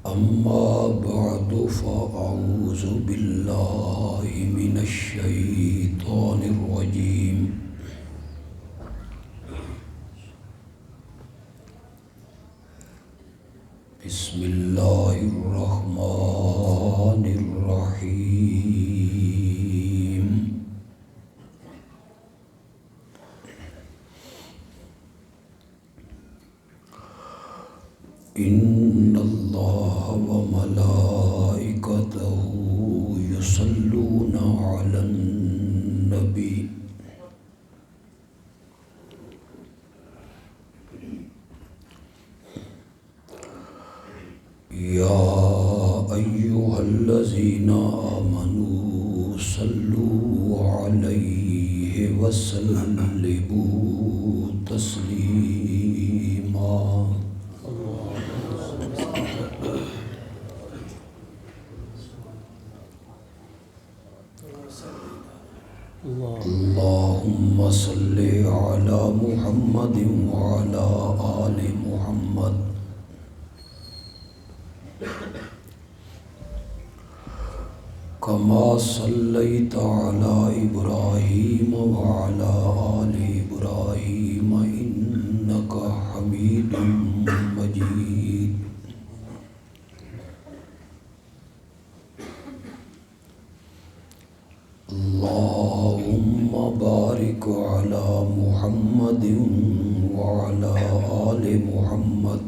أما بعد فأعوذ بالله من الشيطان الرجيم بسم الله الرحمن الرحيم إن الله وملائكته يصلون على النبي يا أيها الذين آمنوا صلوا عليه وسلموا تسليما اللهم صل على محمد وعلى آل محمد كما صليت على إبراهيم وعلى آل إبراهيم إنك حميد مجيد اللهم بارك على محمد وعلى آل محمد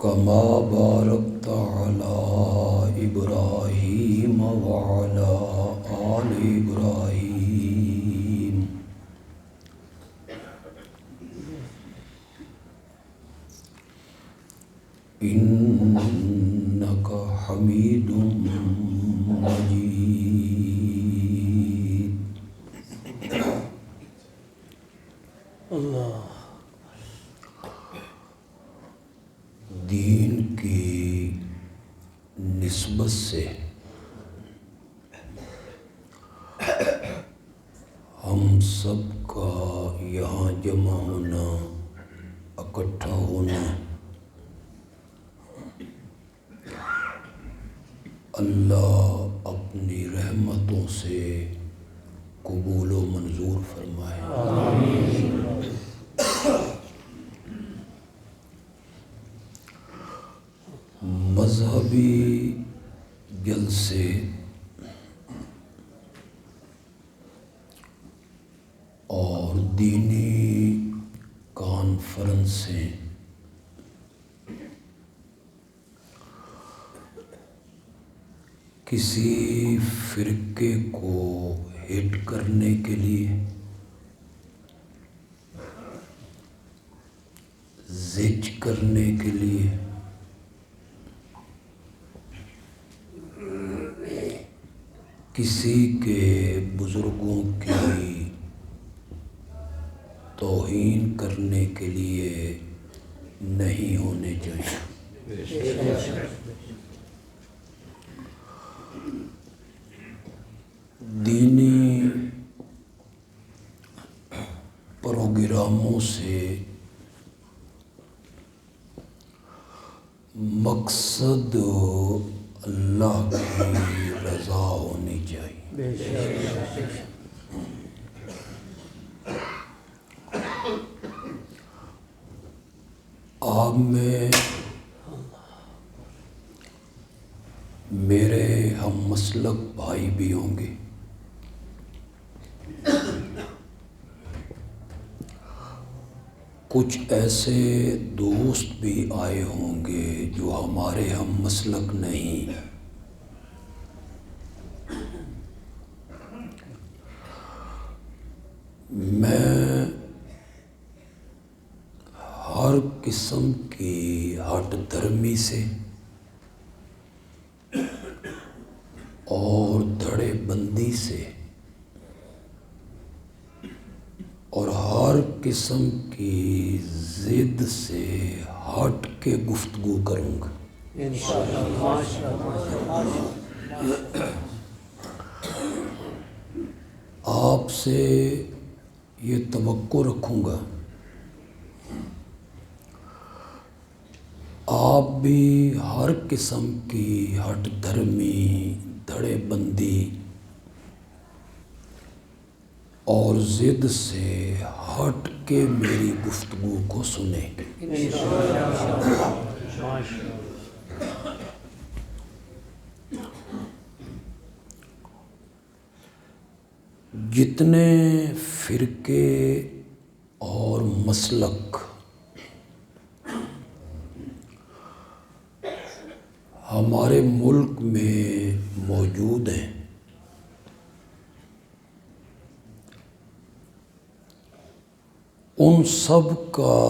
كما باركت على إبراهيم وعلى آل إبراهيم إنك حميد مجيد اللہ دین کی نسبت سے ہم سب کا یہاں جمع ہونا، اکٹھا ہونا اللہ اپنی رحمتوں سے قبول و منظور فرمائے۔ آمین۔ مذہبی جلسے اور دینی کانفرنسیں کسی فرقے کو ہٹ کرنے کے لیے، زج کرنے کے لیے، کسی کے بزرگوں کی توہین کرنے کے لیے نہیں ہونے چاہیے۔ دینی پروگراموں سے مقصد اللہ کی رضا ہونی چاہیے۔ آپ میں میرے ہم مسلک بھائی بھی ہوں گے، کچھ ایسے دوست بھی آئے ہوں گے جو ہمارے ہم مسلک نہیں۔ میں ہر قسم کی ہٹ دھرمی سے اور دھڑے بندی سے اور ہر قسم کی ضد سے ہٹ کے گفتگو کروں گا۔ آپ سے یہ توقع رکھوں گا آپ بھی ہر قسم کی ہٹ دھرمی، دھڑے بندی اور ضد سے ہٹ کے میری گفتگو کو سنیں گے۔ جتنے فرقے اور مسلک ہمارے ملک میں موجود ہیں، ان سب کا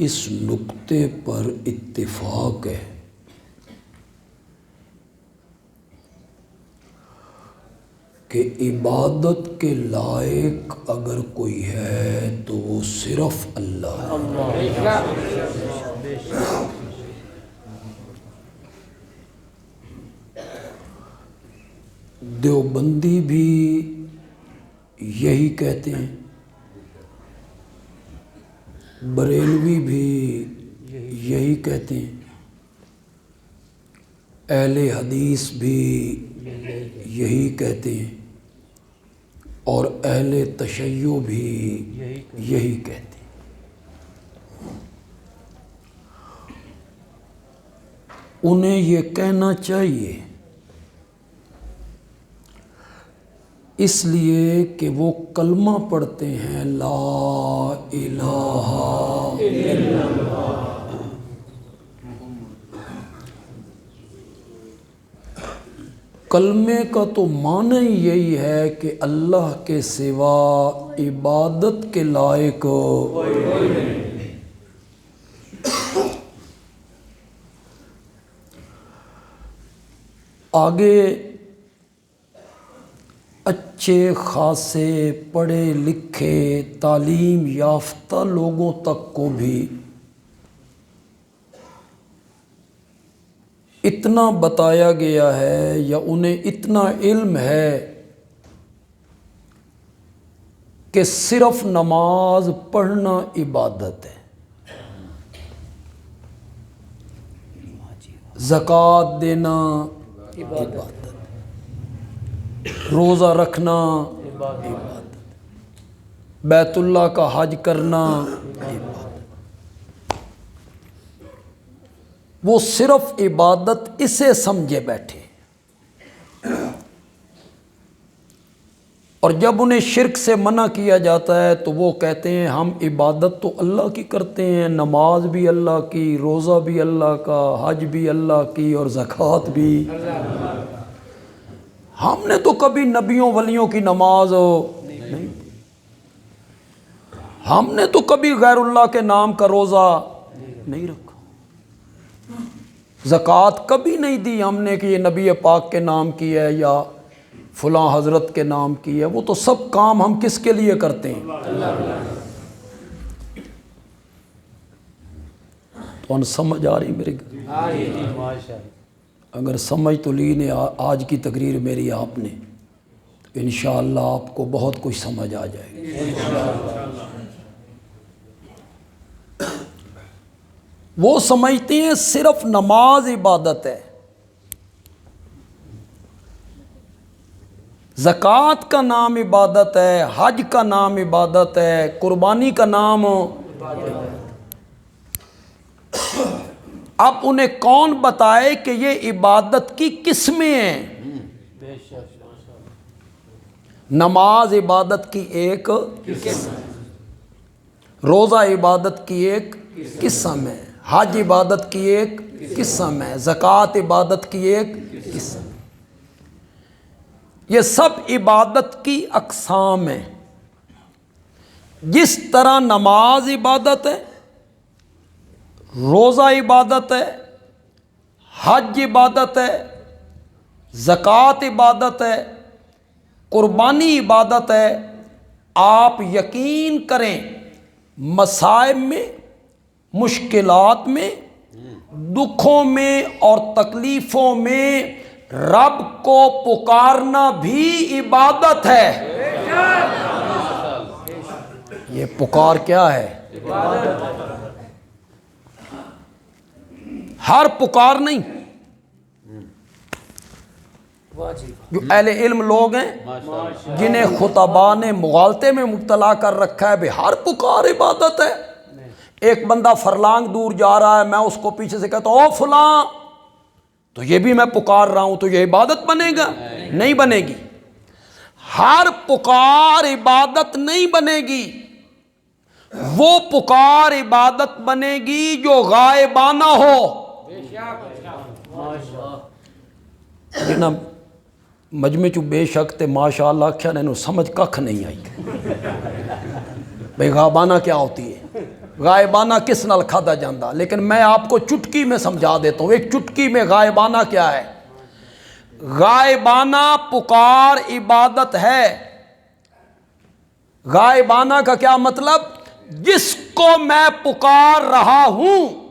اس نقطے پر اتفاق ہے کہ عبادت کے لائق اگر کوئی ہے تو وہ صرف اللہ ہے۔ دیوبندی بھی یہی کہتے ہیں، بریلوی بھی یہی کہتے ہیں، اہل حدیث بھی یہی کہتے ہیں، اور اہل تشیع بھی یہی کہتے ہیں۔ انہیں یہ کہنا چاہیے اس لیے کہ وہ کلمہ پڑھتے ہیں لا الہ الا اللہ۔ کلمے کا تو معنی یہی ہے کہ اللہ کے سوا عبادت کے لائق کوئی نہیں۔ آگے اچھے خاصے پڑھے لکھے تعلیم یافتہ لوگوں تک کو بھی اتنا بتایا گیا ہے یا انہیں اتنا علم ہے کہ صرف نماز پڑھنا عبادت ہے، زکوٰۃ دینا عبادت، روزہ رکھنا عبادت، بیت اللہ کا حج کرنا عبادت، وہ صرف عبادت اسے سمجھے بیٹھے۔ اور جب انہیں شرک سے منع کیا جاتا ہے تو وہ کہتے ہیں ہم عبادت تو اللہ کی کرتے ہیں، نماز بھی اللہ کی، روزہ بھی اللہ کا، حج بھی اللہ کی، اور زکوٰۃ بھی۔ ہم نے تو کبھی نبیوں ولیوں کی نماز نہیں، ہم نے تو کبھی غیر اللہ کے نام کا روزہ نہیں رکھا، زکوٰۃ کبھی نہیں دی ہم نے کہ یہ نبی پاک کے نام کی ہے یا فلاں حضرت کے نام کی ہے۔ وہ تو سب کام ہم کس کے لیے کرتے ہیں؟ تو ان سمجھ آ رہی میرے؟ اگر سمجھ تو لی نے آج کی تقریر میری آپ نے، تو انشاءاللہ آپ کو بہت کچھ سمجھ آ جائے گی۔ وہ سمجھتے ہیں صرف نماز عبادت ہے، زکوٰۃ کا نام عبادت ہے، حج کا نام عبادت ہے، قربانی کا نام عبادت۔ اب انہیں کون بتائے کہ یہ عبادت کی قسمیں ہیں؟ نماز عبادت کی ایک قسم، روزہ عبادت کی ایک قسم ہے، حج عبادت کی ایک قسم ہے، زکوٰۃ عبادت کی ایک قسم ہے۔ یہ سب عبادت کی اقسام ہیں۔ جس طرح نماز عبادت ہے، روزہ عبادت ہے، حج عبادت ہے، زکوٰۃ عبادت ہے، قربانی عبادت ہے، آپ یقین کریں مصائب میں، مشکلات میں، دکھوں میں اور تکلیفوں میں رب کو پکارنا بھی عبادت ہے۔ یہ پکار کیا ہے؟ ہر پکار نہیں. جو اہل علم لوگ ہیں جنہیں خطباء نے مغالطے میں مبتلا کر رکھا ہے، ہر پکار عبادت ہے. ایک بندہ فرلانگ دور جا رہا ہے، میں اس کو پیچھے سے کہتا ہوں او فلاں، تو یہ بھی میں پکار رہا ہوں، تو یہ عبادت بنے گا؟ نہیں بنے گی. ہر پکار عبادت نہیں بنے گی. وہ پکار عبادت بنے گی جو غائبانہ ہو. جنہاں مجمع چو بے شک تے ماشاءاللہ کیا انہوں سمجھ ککھ نہیں آئی. بھئی غائبانہ کیا ہوتی ہے؟ غائبانہ کس نال کھادا جاندہ؟ لیکن میں آپ کو چٹکی میں سمجھا دیتا ہوں. ایک چٹکی میں غائبانہ کیا ہے؟ غائبانہ پکار عبادت ہے. غائبانہ کا کیا مطلب؟ جس کو میں پکار رہا ہوں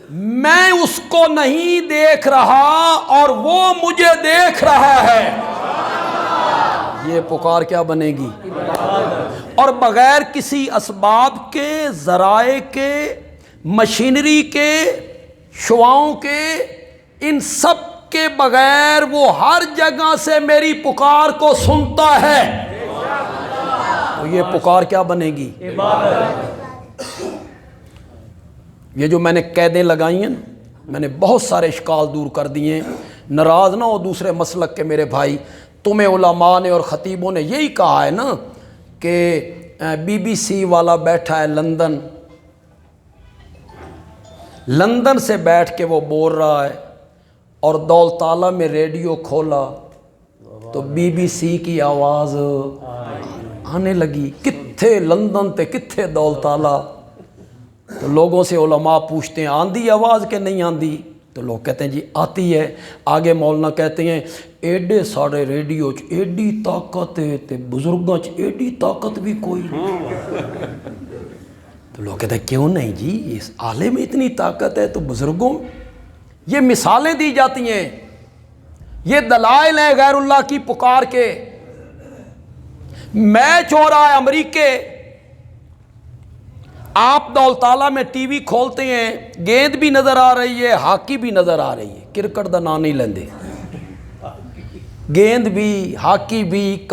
میں اس کو نہیں دیکھ رہا اور وہ مجھے دیکھ رہا ہے. یہ پکار کیا بنے گی؟ اور بغیر کسی اسباب کے، ذرائع کے، مشینری کے، شعاؤں کے، ان سب کے بغیر وہ ہر جگہ سے میری پکار کو سنتا ہے. تو یہ پکار کیا بنے گی؟ یہ جو میں نے قیدیں لگائی ہیں، میں نے بہت سارے اشکال دور کر دیے ہیں. ناراض نہ ہو دوسرے مسلک کے میرے بھائی. تمہیں علماء نے اور خطیبوں نے یہی کہا ہے نا کہ بی بی سی والا بیٹھا ہے لندن سے بیٹھ کے وہ بول رہا ہے، اور دولتالہ میں ریڈیو کھولا تو بی بی سی کی آواز آنے لگی. کتھے لندن تے کتھے دولتالہ؟ تو لوگوں سے علماء پوچھتے ہیں آندھی آواز کہ نہیں آندھی؟ تو لوگ کہتے ہیں جی آتی ہے. آگے مولانا کہتے ہیں ایڈے سارے ریڈیو چ ایڈی طاقت ہے تے بزرگاں چ ایڈی طاقت بھی کوئی نہیں. تو لوگ کہتے ہیں کیوں نہیں جی، اس عالم میں اتنی طاقت ہے تو بزرگوں. یہ مثالیں دی جاتی ہیں، یہ دلائل ہیں غیر اللہ کی پکار کے. میچ ہو رہا ہے امریکہ، آپ دولتالہ میں ٹی وی کھولتے ہیں، گیند بھی نظر آ رہی ہے، ہاکی بھی نظر آ رہی ہے. کرکٹ دا نام نہیں لیندے، گیند بھی ہاکی بھی.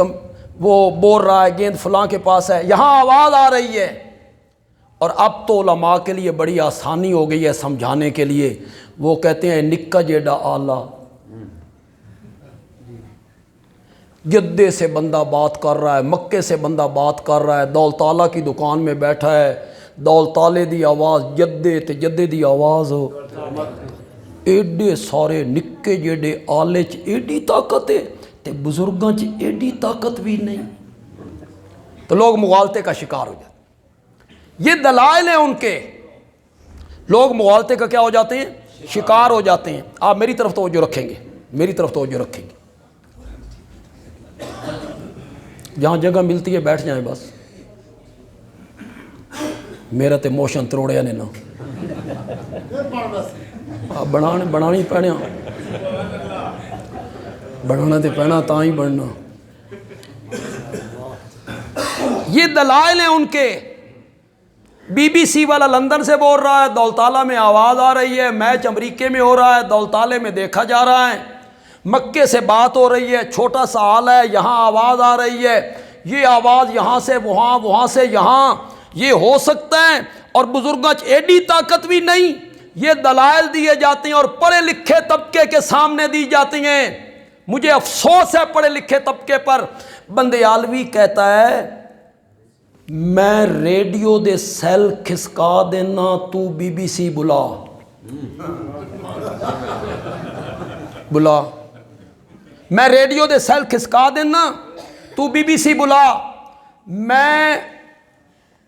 وہ بول رہا ہے گیند فلاں کے پاس ہے، یہاں آواز آ رہی ہے. اور اب تو علماء کے لیے بڑی آسانی ہو گئی ہے سمجھانے کے لیے. وہ کہتے ہیں نکا جیڈا آلہ، جدے سے بندہ بات کر رہا ہے، مکے سے بندہ بات کر رہا ہے، دولتالہ کی دکان میں بیٹھا ہے، دولتالے دی آواز جدے تے جدے دی آواز ہو. ایڈے سارے نکے جیڈے آلے چ ایڈی طاقت ہے تے بزرگاں چ ایڈی طاقت بھی نہیں. تو لوگ مغالطے کا شکار ہو جاتے. یہ دلائل ہیں ان کے. لوگ مغالطے کا کیا ہو جاتے ہیں؟ شکار ہو جاتے ہیں. آپ میری طرف توجہ رکھیں گے، میری طرف توجہ رکھیں گے. جہاں جگہ ملتی ہے بیٹھ جائیں بس. میرا تے موشن تروڑیا نے نا بنانی پینے بنانا تے پینا تا ہی بننا. یہ دلائل ہیں ان کے. بی بی سی والا لندن سے بول رہا ہے، دولتالہ میں آواز آ رہی ہے. میچ امریکہ میں ہو رہا ہے، دولتالے میں دیکھا جا رہا ہے. مکے سے بات ہو رہی ہے، چھوٹا سا حال ہے، یہاں آواز آ رہی ہے. یہ آواز یہاں سے وہاں، وہاں سے یہاں، یہ ہو سکتا ہے. اور بزرگاں ایڈی طاقت بھی نہیں. یہ دلائل دیے جاتے ہیں اور پڑھے لکھے طبقے کے سامنے دی جاتی ہیں. مجھے افسوس ہے پڑھے لکھے طبقے پر. بندیالوی کہتا ہے میں ریڈیو دے سیل کھسکا دینا، تو بی بی سی بلا. میں ریڈیو دے سیل کھسکا دینا، تو بی بی سی بلا. میں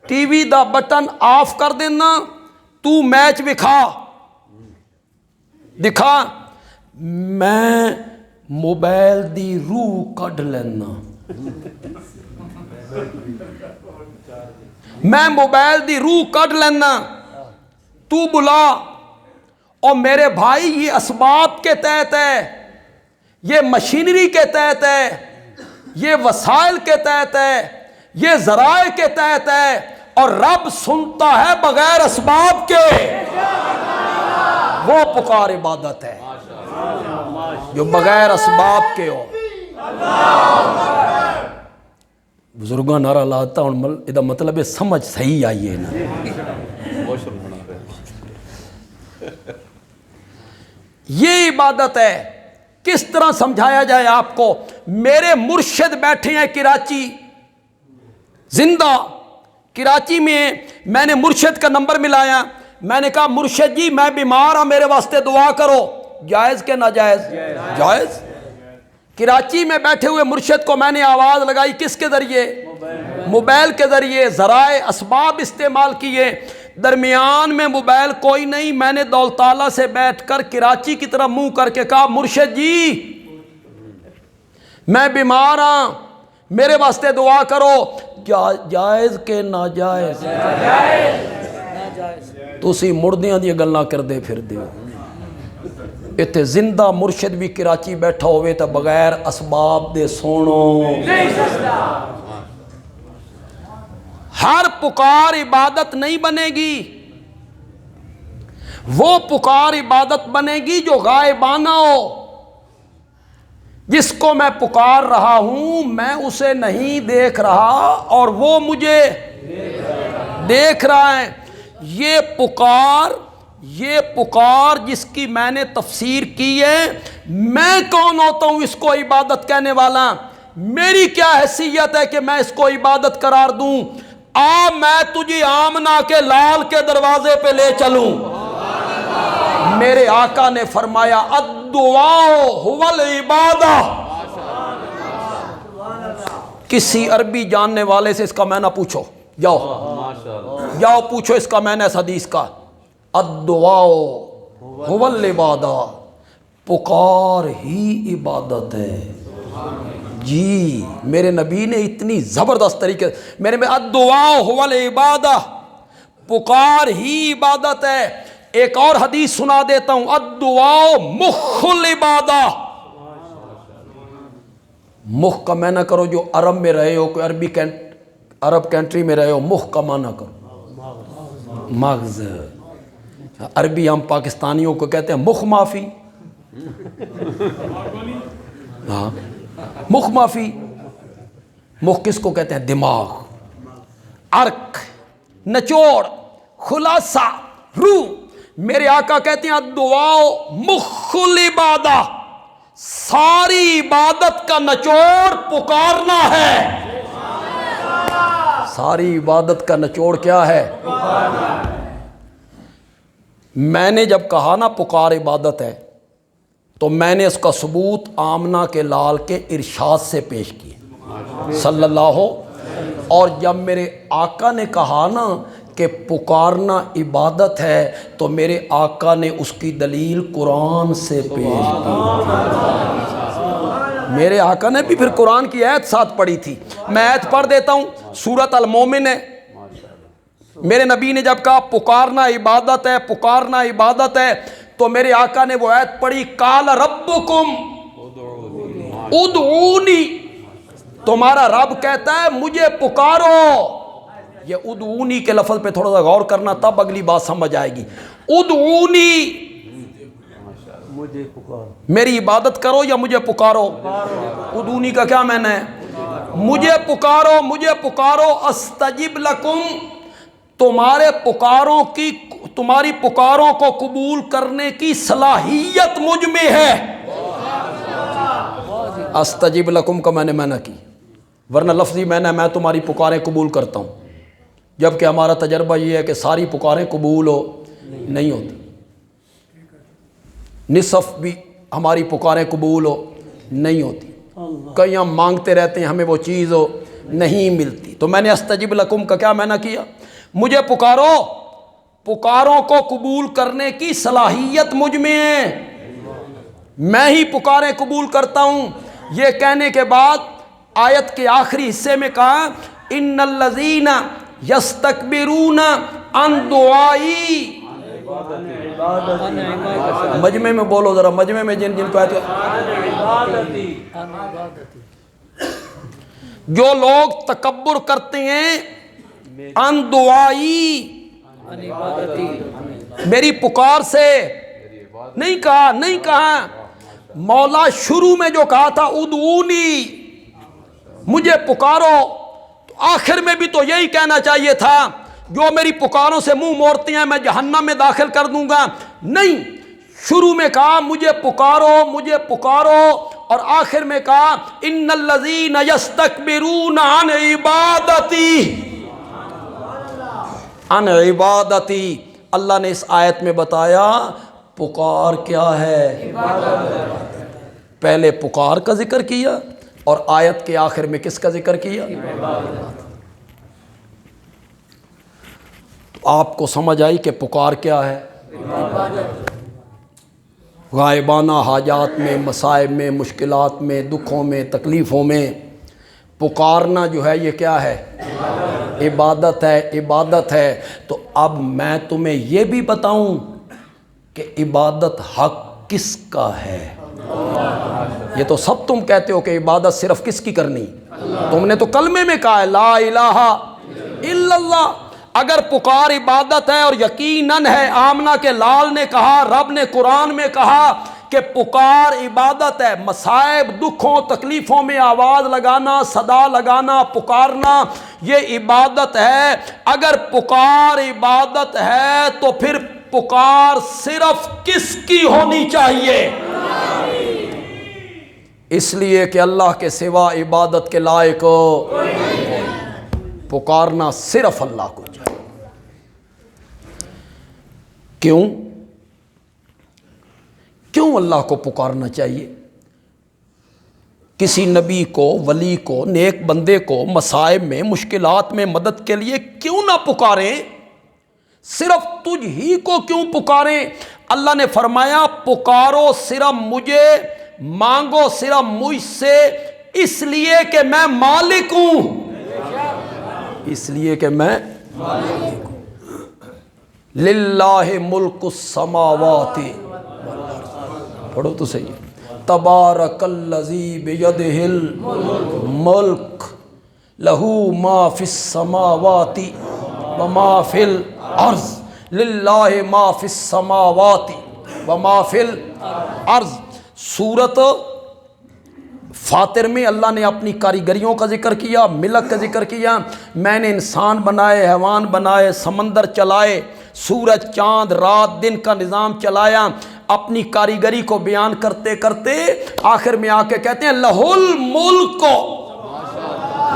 T V the button of کر دینا، تو میچ دکھا. میں موبائل دی روح کڈ لینا، میں موبائل دی روح کڈ لینا، تو بلا. اور میرے بھائی یہ اسباب کے تحت ہے، یہ مشینری کے تحت ہے، یہ وسائل کے تحت ہے، یہ ذرائع کے تحت ہے، اور رب سنتا ہے بغیر اسباب کے، وہ پکار عبادت ہے جو بغیر اسباب کے ہو۔ بزرگاں نعرہ لاتا ہوں، یہ مطلب ہے سمجھ صحیح آئیے نا۔ یہ عبادت ہے۔ کس طرح سمجھایا جائے آپ کو؟ میرے مرشد بیٹھے ہیں کراچی، زندہ کراچی میں نے مرشد کا نمبر ملایا، میں نے کہا مرشد جی میں بیمار ہوں، میرے واسطے دعا کرو۔ جائز کہ ناجائز؟ جائز۔ کراچی میں بیٹھے ہوئے مرشد کو میں نے آواز لگائی، کس کے ذریعے؟ موبائل کے ذریعے، ذرائع اسباب استعمال کیے، درمیان میں موبائل کوئی نہیں، میں نے دولتالہ سے بیٹھ کر کراچی کی طرف منہ کر کے کہا مرشد جی میں بیمار ہوں، میرے واسطے دعا کرو۔ جائز کہ ناجائز؟ تسی مردیاں دی گلاں کردے پھر دے، اتنے زندہ مرشد بھی کراچی بیٹھا ہوئے تو بغیر اسباب دے سونو۔ ہر پکار عبادت نہیں بنے گی، وہ پکار عبادت بنے گی جو غائبانہ ہو۔ جس کو میں پکار رہا ہوں میں اسے نہیں دیکھ رہا اور وہ مجھے دیکھ رہا ہے۔ یہ پکار جس کی میں نے تفسیر کی ہے، میں کون ہوتا ہوں اس کو عبادت کہنے والا؟ میری کیا حیثیت ہے کہ میں اس کو عبادت قرار دوں؟ میں تجھے آمنہ کے لال کے دروازے پہ لے چلوں۔ میرے آقا نے فرمایا الدعاء هو العبادہ۔ کسی عربی جاننے والے سے اس کا معنی پوچھو، جاؤ پوچھو اس کا معنی اس حدیث کا۔ الدعاء هو العبادہ، پکار ہی عبادت ہے۔ جی میرے نبی نے اتنی زبردست طریقے میرے میں الدعاء هو العبادہ، پکار ہی عبادت ہے۔ ایک اور حدیث سنا دیتا ہوں، الدعاء مخ العبادہ۔ مخ کا معنی کرو جو عرب میں رہے ہو، کوئی عرب کنٹری میں رہے ہو، مخ کا معنی کرو مغز۔ عربی ہم پاکستانیوں کو کہتے ہیں مخ مافی، ہاں مخ مافی۔ مخ کس کو کہتے ہیں؟ دماغ، عرق، نچوڑ، خلاصہ، روح۔ میرے آقا کہتے ہیں الدعاء مخ العبادہ، ساری عبادت کا نچوڑ پکارنا ہے۔ ساری عبادت کا نچوڑ کیا ہے؟ میں نے جب کہا نا پکار عبادت ہے تو میں نے اس کا ثبوت آمنہ کے لال کے ارشاد سے پیش کیا صلی اللہ۔ اور جب میرے آقا نے کہا نا کہ پکارنا عبادت ہے تو میرے آقا نے اس کی دلیل قرآن سے پیش کی۔ میرے آقا نے بھی پھر قرآن کی آیت ساتھ پڑھی تھی، میں آیت پڑھ دیتا ہوں، سورۃ المومن ہے۔ میرے نبی نے جب کہا پکارنا عبادت ہے، پکارنا عبادت ہے، تو میرے آقا نے وہ آیت پڑھی، قال ربکم ادعونی، تمہارا رب کہتا ہے مجھے پکارو۔ یہ ادعونی کے لفظ پہ تھوڑا سا غور کرنا تب اگلی بات سمجھ آئے گی۔ ادعونی مجھے پکارو، میری عبادت کرو یا مجھے پکارو۔ ادعونی کا کیا معنی ہے؟ مجھے پکارو، مجھے پکارو، استجب لکم، تمہاری پکاروں کو قبول کرنے کی صلاحیت مجھ میں ہے۔ استجب لکم کا میں نے معنی کی، ورنہ لفظی معنی میں تمہاری پکاریں قبول کرتا ہوں، جبکہ ہمارا تجربہ یہ ہے کہ ساری پکاریں قبول نہیں ہوتی، نصف بھی ہماری پکاریں قبول نہیں ہوتی، کئی ہم مانگتے رہتے ہیں ہمیں وہ چیز نہیں ملتی۔ تو میں نے استجب لکم کا کیا معنی کیا؟ مجھے پکارو، پکاروں کو قبول کرنے کی صلاحیت مجھ میں ہے، میں ہی پکاریں قبول کرتا ہوں۔ یہ کہنے کے بعد آیت کے آخری حصے میں کہا ان الذین یستکبرون عن دعائی، مجمع میں بولو ذرا، مجمع میں جن کو آیت جو لوگ تکبر کرتے ہیں ان دعائی، میری پکار سے، نہیں کہا مولا شروع میں جو کہا تھا ادعونی، مجھے پکارو، تو آخر میں بھی تو یہی کہنا چاہیے تھا جو میری پکاروں سے منہ موڑتی ہیں میں جہنم میں داخل کر دوں گا، نہیں، شروع میں کہا مجھے پکارو، اور آخر میں کہا ان الذین یستکبرون عن عبادتی۔ اللہ نے اس آیت میں بتایا پکار کیا ہے، پہلے پکار کا ذکر کیا اور آیت کے آخر میں کس کا ذکر کیا؟ تو آپ کو سمجھ آئی کہ پکار کیا ہے؟ غائبانہ حاجات میں، مصائب میں، مشکلات میں، دکھوں میں، تکلیفوں میں پکارنا جو ہے یہ کیا ہے؟ عبادت ہے۔ تو اب میں تمہیں یہ بھی بتاؤں کہ عبادت حق کس کا ہے؟ یہ تو سب تم کہتے ہو کہ عبادت صرف کس کی کرنی، تم نے تو کلمے میں کہا ہے لا الہ الا اللہ۔ اگر پکار عبادت ہے اور یقیناً ہے، آمنہ کے لال نے کہا، رب نے قرآن میں کہا کہ پکار عبادت ہے، مصائب، دکھوں، تکلیفوں میں آواز لگانا، صدا لگانا، پکارنا یہ عبادت ہے۔ اگر پکار عبادت ہے تو پھر پکار صرف کس کی ہونی چاہیے؟ اس لیے کہ اللہ کے سوا عبادت کے لائق پکارنا صرف اللہ کو چاہیے۔ کیوں اللہ کو پکارنا چاہیے؟ کسی نبی کو، ولی کو، نیک بندے کو مصائب میں، مشکلات میں مدد کے لیے کیوں نہ پکاریں؟ صرف تجھ ہی کو کیوں پکاریں؟ اللہ نے فرمایا پکارو صرف مجھے، مانگو صرف مجھ سے، اس لیے کہ میں مالک ہوں، اس لیے کہ میں مالک ہوں۔ للہ ملک السماوات، پڑھو تو صحیح، تبارک الذی بیدہ الملک لہ ما فی السماوات وما فی الارض، للہ ما فی السماوات وما فی الارض۔ سورت فاطر میں اللہ نے اپنی کاریگریوں کا ذکر کیا، ملک کا ذکر کیا، میں نے انسان بنائے، حیوان بنائے، سمندر چلائے، سورج، چاند، رات، دن کا نظام چلایا، اپنی کاریگری کو بیان کرتے کرتے آخر میں آ کے کہتے ہیں لہ الملک،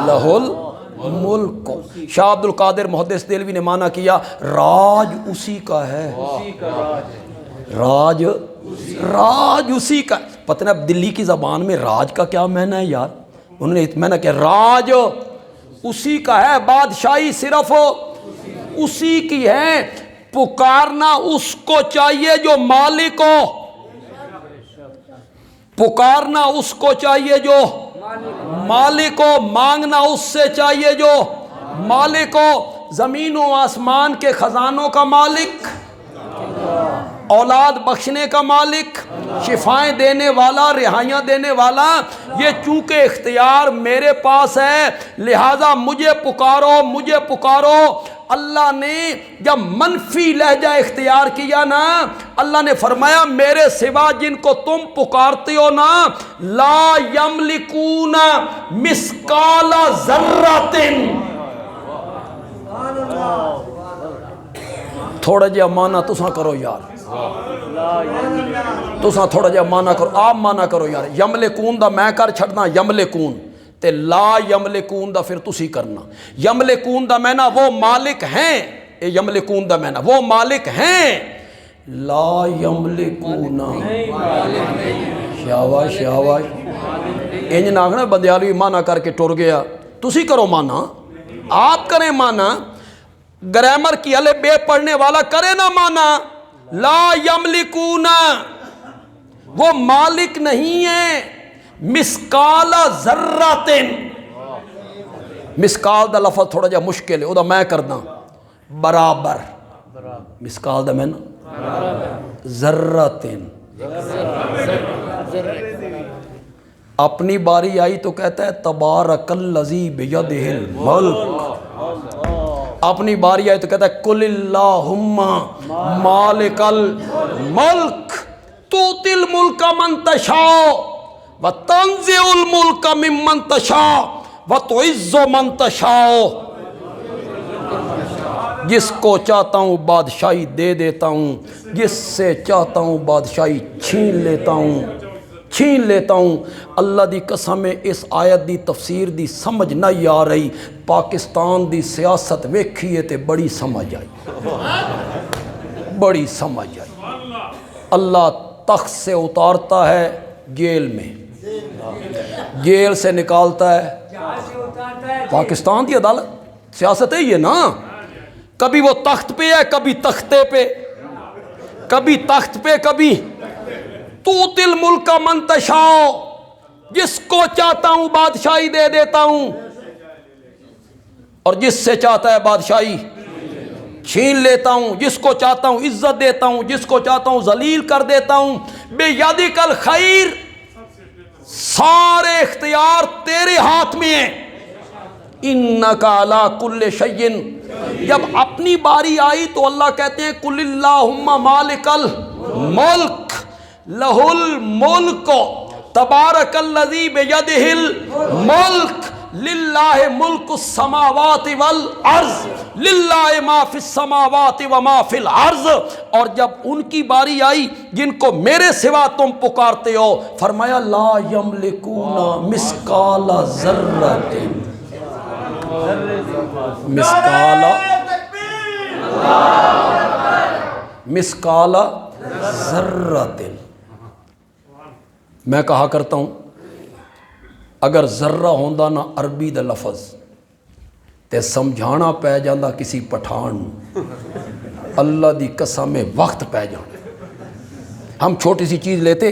لہ الملک۔ شاہ عبد القادر محدث دہلوی نے معنی کیا راج اسی کا ہے، راج اسی کا۔ پتہ نہیں اب دلی کی زبان میں راج کا کیا معنی ہے یار، انہوں نے میں نے کہ راج اسی کا ہے، بادشاہی صرف اسی کی ہے، پکارنا اس کو چاہیے جو مالک ہو، پکارنا اس کو چاہیے جو مالک ہو، مانگنا اس سے چاہیے جو مالک ہو۔ زمین و آسمان کے خزانوں کا مالک، اولاد بخشنے کا مالک، شفائیں دینے والا، رہائیاں دینے والا، یہ چونکہ اختیار میرے پاس ہے لہذا مجھے پکارو، مجھے پکارو۔ اللہ نے جب منفی لہجہ اختیار کیا نا، اللہ نے فرمایا میرے سوا جن کو تم پکارتے ہو نا لا یملکون مثقال ذرۃ، تھوڑا جہا مانا تساں کرو یار، تساں تھوڑا جہا مانا کرو، آپ مانا کرو یار، یملکون دا میں کر چھڑنا یملکون تے لا یملکون دا پھر تسی کرنا۔ یملکون دا میں نا وہ مالک ہیں، اے یملکون دا میں نا وہ مالک ہیں، لا یملکون، شاباش شاباش، انج نہ آخنا بندیالوی مانا کر کے ٹر گیا، تسی کرو مانا، آپ کریں مانا، گرامر کی الف بے پڑھنے والا کرے نا مانا، لا یملکون، وہ مالک نہیں ہیں، مسکال ذرات، مسکال دا لفظ تھوڑا جا مشکل ہے، او دا میں کرنا برابر، مسکال دا میں نا ذرات، اپنی باری آئی تو کہتا ہے تبارک الذی بیدہ الملک، اپنی باری آئی تو کہتا ہے قل اللہم مالک الملک تؤتی الملک من تشاء وتنزع الملک ممن تشاء وتعز من تشاء، جس کو چاہتا ہوں بادشاہی دے دیتا ہوں، جس سے چاہتا ہوں بادشاہی چھین لیتا ہوں۔ اللہ دی قسم ہے اس آیت دی تفسیر دی سمجھ نہیں آ رہی، پاکستان دی سیاست ویکھیے تے بڑی سمجھ آئی، بڑی سمجھ آئی۔ اللہ تخت سے اتارتا ہے جیل میں، جیل سے نکالتا ہے پاکستان دی عدالت، سیاست ہے یہ نا، کبھی وہ تخت پہ ہے کبھی تختے پہ، کبھی تخت پہ کبھی تؤتی الملک من تشاء، جس کو چاہتا ہوں بادشاہی دے دیتا ہوں اور جس سے چاہتا ہے بادشاہی چھین لیتا ہوں، جس کو چاہتا ہوں عزت دیتا ہوں، جس کو چاہتا ہوں ذلیل کر دیتا ہوں۔ بیدک الخیر، سارے اختیار تیرے ہاتھ میں ہیں، انک علی کل شیء۔ جب اپنی باری آئی تو اللہ کہتے ہیں قل اللہم مالک الملک لہ الملک تبارک الذی بیدہ الملک للہ ملک السماوات والارض للہ ما فی السماوات وما فی الارض۔ اور جب ان کی باری آئی جن کو میرے سوا تم پکارتے ہو، فرمایا لا یملکون مثقال ذرۃ، مثقال ذرۃ۔ میں کہا کرتا ہوں اگر ذرہ ہوندا نا عربی دا لفظ تے سمجھانا پہ جاندہ کسی پٹھان، اللہ دی قسم میں وقت پہ جانا۔ ہم چھوٹی سی چیز لیتے،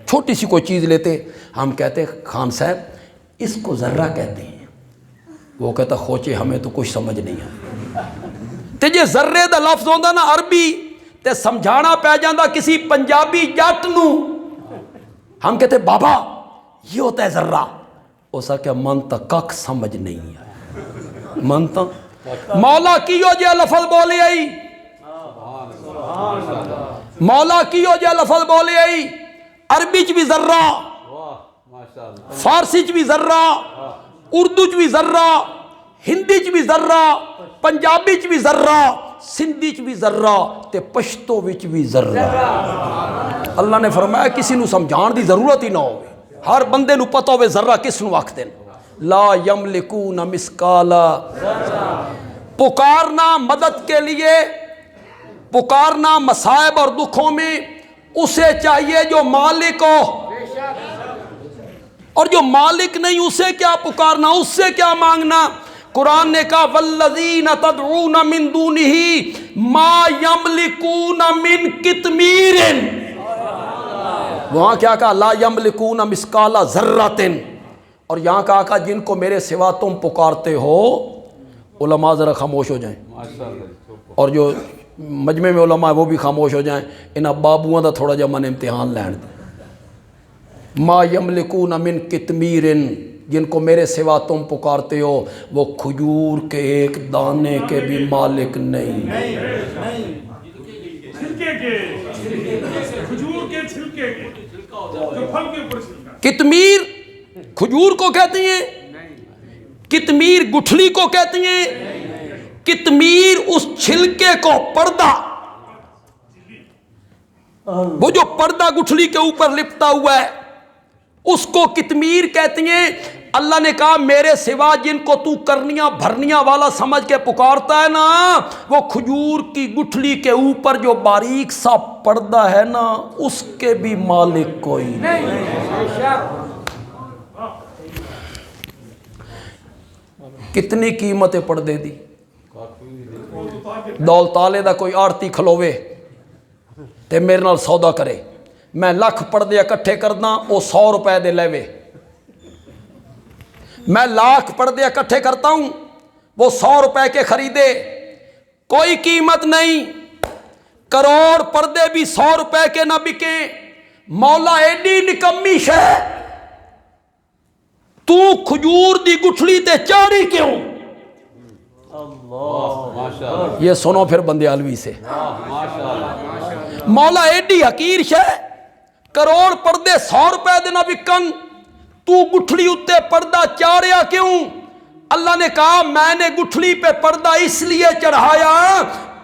چھوٹی سی کوئی چیز لیتے، ہم کہتے خان صاحب اس کو ذرہ کہتے ہیں، وہ کہتا خوچے ہمیں تو کچھ سمجھ نہیں آتا۔ تے جے ذرے دا لفظ ہوندا نا عربی تے سمجھانا پہ جاندہ کسی پنجابی جٹ نو، ہم کہتے بابا یہ ہوتا ہے ذرہ، اسا کہ من تا کک سمجھ نہیں آیا، من تا مولا کیو جے لفظ بولے آئی، مولا کیو جے لفظ بولے آئی، عربی چ بھی ذرہ، فارسی چ بھی ذرہ، اردو چ بھی ذرہ، ہندی چ بھی ذرہ، پنجابی چ بھی ذرہ، سندھی چ بھی ذرہ تے پشتو وچ بھی ذرہ۔ اللہ نے فرمایا کسی نو سمجھان دی ضرورت ہی نہ ہو، ہر بندے نو پتہ ہوئے ذرہ کس نو آکھدے نے۔ لا یملکون مثقال، پکارنا مدد کے لیے، پکارنا مصائب اور دکھوں میں اسے چاہیے جو مالک ہو، اور جو مالک نہیں اسے کیا پکارنا، اس سے کیا مانگنا۔ قرآن نے کہا والذین تدعون من دونہ ما یملکون من قطمیر، وہاں کیا کہا لا یملکون مثقال ذرۃ، اور یہاں کہا جن کو میرے سوا تم پکارتے ہو۔ علماء ذرا خاموش ہو جائیں، اور جو مجمع میں علماء وہ بھی خاموش ہو جائیں، انہاں بابوؤں دا تھوڑا جا من امتحان لین دیں۔ ما یملکون من قطمیر، جن کو میرے سوا تم پکارتے ہو، وہ کھجور کے ایک دانے کے بھی مالک نہیں۔ قطمیر کھجور کو کہتے ہیں، قطمیر گٹھلی کو کہتے ہیں، قطمیر اس چھلکے کو، پردہ، وہ جو پردہ گٹھلی کے اوپر لپٹا ہوا ہے اس کو قطمیر کہتے ہیں۔ اللہ نے کہا میرے سوا جن کو تو کرنیاں بھرنیاں والا سمجھ کے پکارتا ہے نا، وہ کھجور کی گٹھلی کے اوپر جو باریک سا پردہ ہے نا اس کے بھی مالک کوئی نہیں۔ کتنی قیمت پردے دی، دولتالے دا کوئی آرتی کھلوے تے میرے نال سودا کرے، میں لکھ پردے اکٹھے کرنا، وہ 100 روپے دے لیوے، میں لاکھ پردے اکٹھے کرتا ہوں، وہ 100 روپے کے خریدے، کوئی قیمت نہیں۔ کروڑ پردے بھی 100 روپے کے نہ بکیں۔ مولا ایڈی نکمی شے، تو کھجور دی گٹھلی تے چاڑی کیوں؟ یہ سنو پھر بندیالوی سے، مولا ایڈی حقیر شے، کروڑ پردے 100 روپے دینا بکن، تو گٹھلی اتے پردہ چاڑیا کیوں؟ اللہ نے کہا میں نے گٹھلی پہ پردہ اس لیے چڑھایا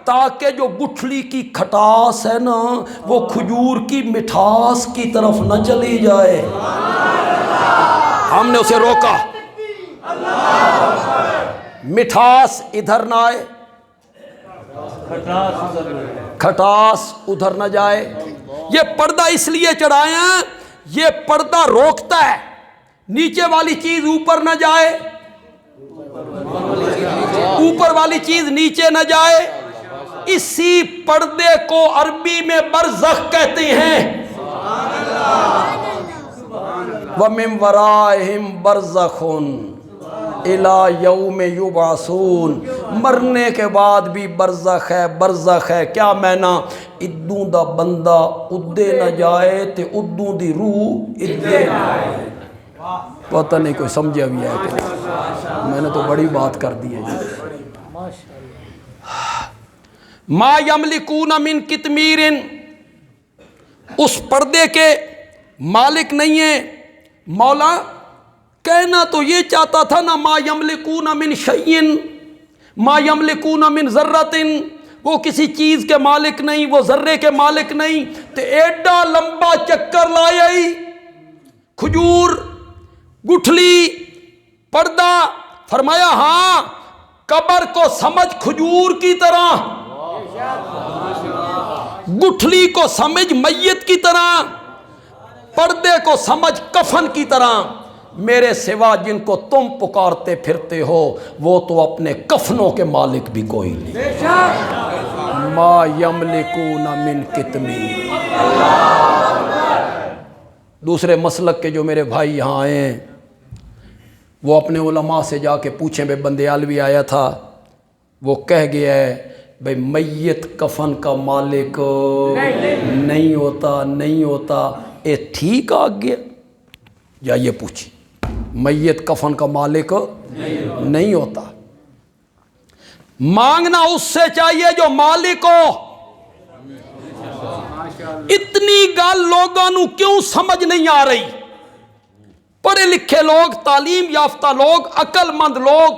تاکہ جو گٹھلی کی کھٹاس ہے نا وہ کھجور کی مٹھاس کی طرف نہ چلی جائے۔ ہم نے اسے روکا، مٹھاس ادھر نہ آئے، کھٹاس ادھر نہ جائے۔ یہ پردہ اس لیے چڑھائے ہیں، یہ پردہ روکتا ہے نیچے والی چیز اوپر نہ جائے، اوپر والی چیز نیچے نہ جائے۔ اسی پردے کو عربی میں برزخ کہتے ہیں۔ وَمِن وَرَائِهِمْ بَرْزَخٌ إِلَى يَوْمِ يُبْعَثُونَ، مرنے کے بعد بھی برزخ ہے، برزخ ہے۔ کیا مینا؟ ادوں دا بندہ ادے نہ جائے تے ادوں دی روح ادے نہ آئے۔ پتہ نہیں کوئی سمجھا بھی ہے کہ نہیں، میں نے تو بڑی بات کر دی ہے جی۔ ما یملکون من قطمیر، اس پردے کے مالک نہیں ہیں۔ مولا کہنا تو یہ چاہتا تھا نا، ما یملکون من شیء ما یملکون من ذرۃ، وہ کسی چیز کے مالک نہیں، وہ ذرے کے مالک نہیں، تے ایڈا لمبا چکر لایا ہی، کھجور، گٹھلی، پردہ۔ فرمایا ہاں، قبر کو سمجھ کھجور کی طرح، گٹھلی کو سمجھ میت کی طرح، پردے کو سمجھ کفن کی طرح۔ میرے سوا جن کو تم پکارتے پھرتے ہو وہ تو اپنے کفنوں کے مالک بھی کوئی نہیں۔ ما یملکون من قطمیر۔ دوسرے مسلک کے جو میرے بھائی یہاں آئے ہیں وہ اپنے علماء سے جا کے پوچھیں، بھائی بندیالوی آیا تھا وہ کہہ گیا ہے بھائی میت کفن کا مالک نہیں ہوتا، نہیں ہوتا۔ اے ٹھیک آ گیا، جائیے پوچھی، میت کفن کا مالک نہیں ہوتا۔ مانگنا اس سے چاہیے جو مالک ہو۔ اتنی گل لوگوں نو کیوں سمجھ نہیں آ رہی؟ پڑھے لکھے لوگ، تعلیم یافتہ لوگ، عقل مند لوگ،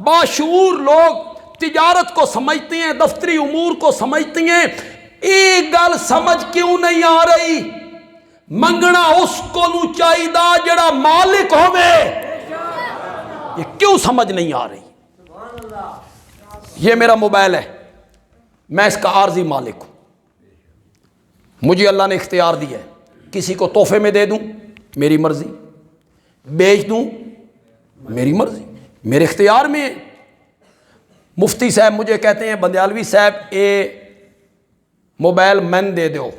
باشعور لوگ تجارت کو سمجھتے ہیں، دفتری امور کو سمجھتے ہیں، ایک گل سمجھ کیوں نہیں آ رہی؟ منگنا اس کو نو چاہیدا جڑا مالک ہوئے، یہ کیوں سمجھ نہیں آ رہی؟ یہ میرا موبائل ہے، میں اس کا عارضی مالک ہوں، مجھے اللہ نے اختیار دیا ہے، کسی کو تحفے میں دے دوں میری مرضی، بیچ دوں میری مرضی، میرے اختیار میں ہے۔ مفتی صاحب مجھے کہتے ہیں بندیالوی صاحب اے موبائل میں دے دو،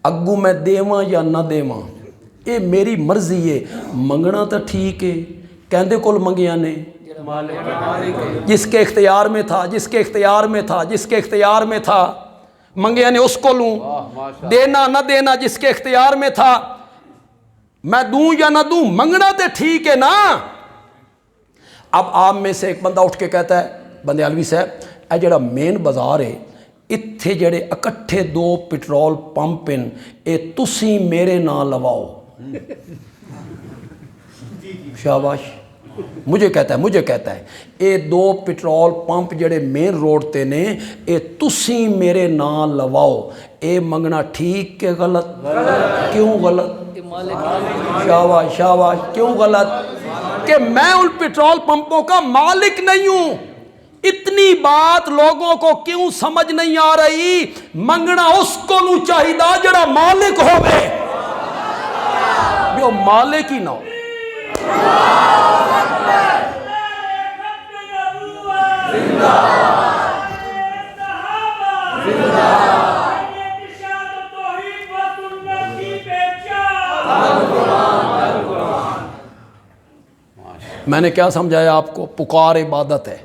اگو میں دیواں یا نہ دیواں اے میری مرضی ہے۔ منگنا تو ٹھیک ہے، کہندے کول منگیا نے، جس کے اختیار میں تھا، جس کے اختیار میں تھا، جس کے اختیار میں تھا، منگیا نے اس کو لوں، دینا نہ دینا جس کے اختیار میں تھا، میں دوں یا نہ دوں، منگنا تے ٹھیک ہے نا۔ اب آپ میں سے ایک بندہ اٹھ کے کہتا ہے بندیالوی صاحب اے جڑا مین بازار ہے اتھے جڑے اکٹھے 2 پٹرول پمپ ہیں اے تسی میرے نام لواؤ۔ شاباش، مجھے کہتا ہے اے 2 پٹرول پمپ جڑے مین روڈ تے نے اے تسی میرے نام لواؤ۔ اے منگنا ٹھیک کہ غلط؟ کیوں غلط؟ شاباش شاباش، کیوں غلط؟ کہ میں ان پٹرول پمپوں کا مالک نہیں ہوں۔ اتنی بات لوگوں کو کیوں سمجھ نہیں آ رہی؟ منگنا اس کو نو چاہیدا جڑا مالک ہوئے، جو مالک ہی نہ ہو۔ میں نے کیا سمجھایا آپ کو؟ پکار عبادت ہے۔